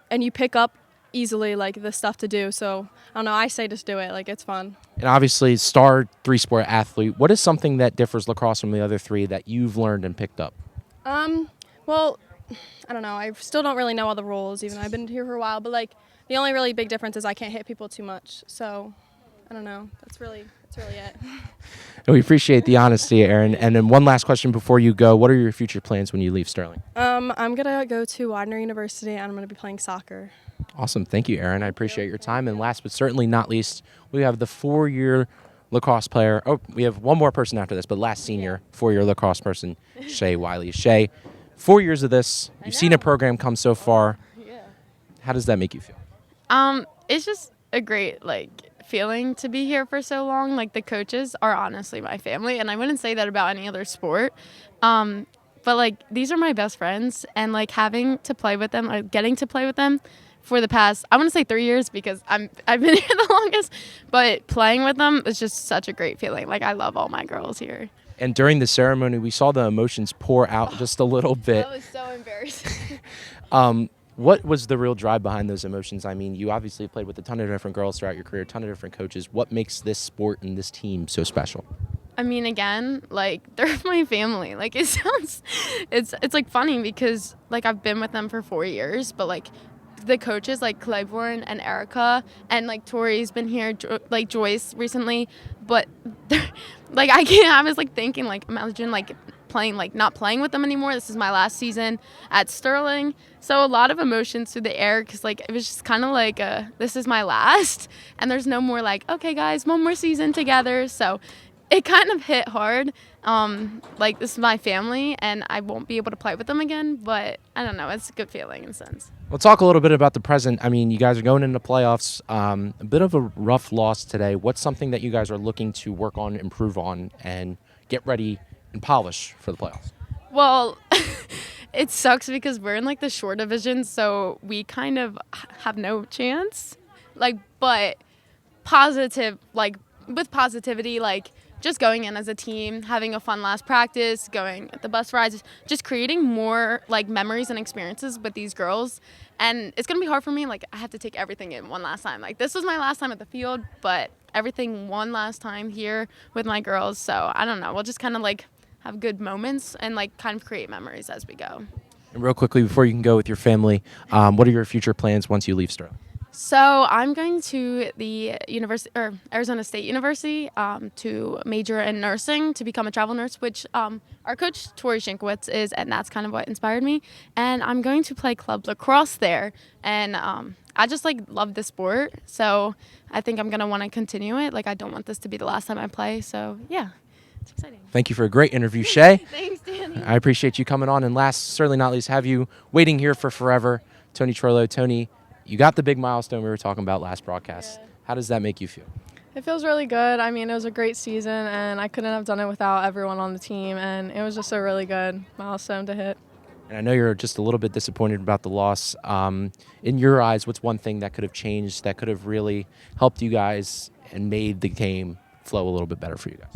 and you pick up easily the stuff to do. So I don't know, I say just do it. It's fun. And obviously, star 3-sport athlete. What is something that differs lacrosse from the other 3 that you've learned and picked up? Well, I don't know. I still don't really know all the rules, even though I've been here for a while. But the only really big difference is I can't hit people too much. So I don't know. That's really it. We appreciate the honesty, Aaron. And then one last question before you go. What are your future plans when you leave Sterling? I'm going to go to Widener University, and I'm going to be playing soccer. Awesome. Thank you, Aaron. I appreciate your time. And last but certainly not least, we have the 4-year lacrosse player. Oh, we have one more person after this, but last senior 4-year lacrosse person, Shay Wiley. Shay, 4 years of this. You've seen a program come so far. Yeah. How does that make you feel? It's just a great feeling to be here for so long. Like, the coaches are honestly my family, and I wouldn't say that about any other sport. But like, these are my best friends, and like having to play with them, or getting to play with them for the past, I want to say 3 years because I've been here the longest, but playing with them is just such a great feeling. Like, I love all my girls here. And during the ceremony, we saw the emotions pour out just a little bit. That was so embarrassing. What was the real drive behind those emotions? I mean, you obviously played with a ton of different girls throughout your career, a ton of different coaches. What makes this sport and this team so special? I mean, again, like, they're my family. Like, it sounds, it's like funny because like I've been with them for 4 years, but like the coaches like Claiborne and Erica and like Tori's been here, like Joyce recently, but like I was like thinking, like, imagine like playing, like not playing with them anymore. This is my last season at Sterling, so a lot of emotions through the air because like it was just kind of like this is my last, and there's no more like, okay guys, one more season together. So it kind of hit hard. Like, this is my family, and I won't be able to play with them again, but I don't know. It's a good feeling in a sense. We'll talk a little bit about the present. I mean, you guys are going into playoffs. A bit of a rough loss today. What's something that you guys are looking to work on, improve on, and get ready and polish for the playoffs? Well, it sucks because we're in, like, the short division, so we kind of have no chance. Like, but positive, like, with positivity, like, just going in as a team, having a fun last practice, going at the bus rides, just creating more like memories and experiences with these girls. And it's going to be hard for me. Like, I have to take everything in one last time. Like, this was my last time at the field, but everything one last time here with my girls. So I don't know. We'll just kind of like have good moments and like kind of create memories as we go. And real quickly, before you can go with your family, what are your future plans once you leave Sterling? So I'm going to the Arizona State University to major in nursing, to become a travel nurse, which our coach Tori Shinkowitz is, and that's kind of what inspired me. And I'm going to play club lacrosse there, and I just like love the sport, so I think I'm gonna want to continue it. Like, I don't want this to be the last time I play, so yeah, it's exciting. Thank you for a great interview, Shay. Thanks, Danny. I appreciate you coming on, and last, certainly not least, have you waiting here for forever, Tony Troilo. Tony, you got the big milestone we were talking about last broadcast. Yeah. How does that make you feel? It feels really good. I mean, it was a great season, and I couldn't have done it without everyone on the team, and it was just a really good milestone to hit. And I know you're just a little bit disappointed about the loss. In your eyes, what's one thing that could have changed, that could have really helped you guys and made the game flow a little bit better for you guys?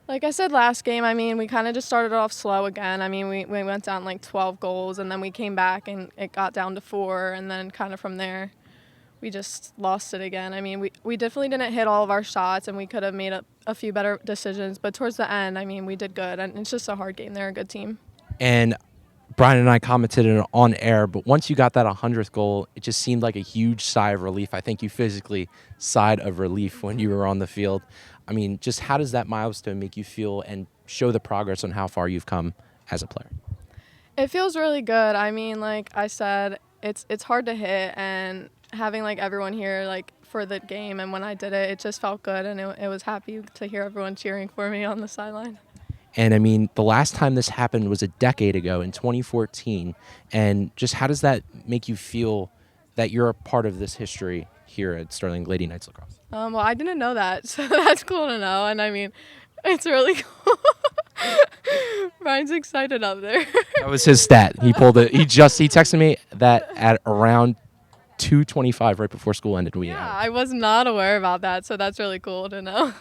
Like I said last game, I mean, we kind of just started off slow again. I mean, we went down like 12 goals, and then we came back, and it got down to 4, and then kind of from there, we just lost it again. I mean, we definitely didn't hit all of our shots, and we could have made a few better decisions, but towards the end, I mean, we did good, and it's just a hard game. They're a good team. And Brian and I commented it on air, but once you got that 100th goal, it just seemed like a huge sigh of relief. I think you physically sighed of relief when you were on the field. I mean, just how does that milestone make you feel and show the progress on how far you've come as a player? It feels really good. I mean, like I said, it's hard to hit, and having like everyone here like for the game, and when I did it, it just felt good, and it was happy to hear everyone cheering for me on the sideline. And I mean, the last time this happened was a decade ago in 2014. And just how does that make you feel that you're a part of this history here at Sterling Lady Knights Lacrosse? Well, I didn't know that, so that's cool to know. And I mean, it's really cool. Brian's excited up there. That was his stat. He pulled it. He texted me that at around 2:25 right before school ended. I was not aware about that, so that's really cool to know.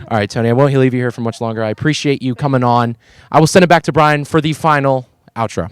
All right, Tony, I won't leave you here for much longer. I appreciate you coming on. I will send it back to Brian for the final outro.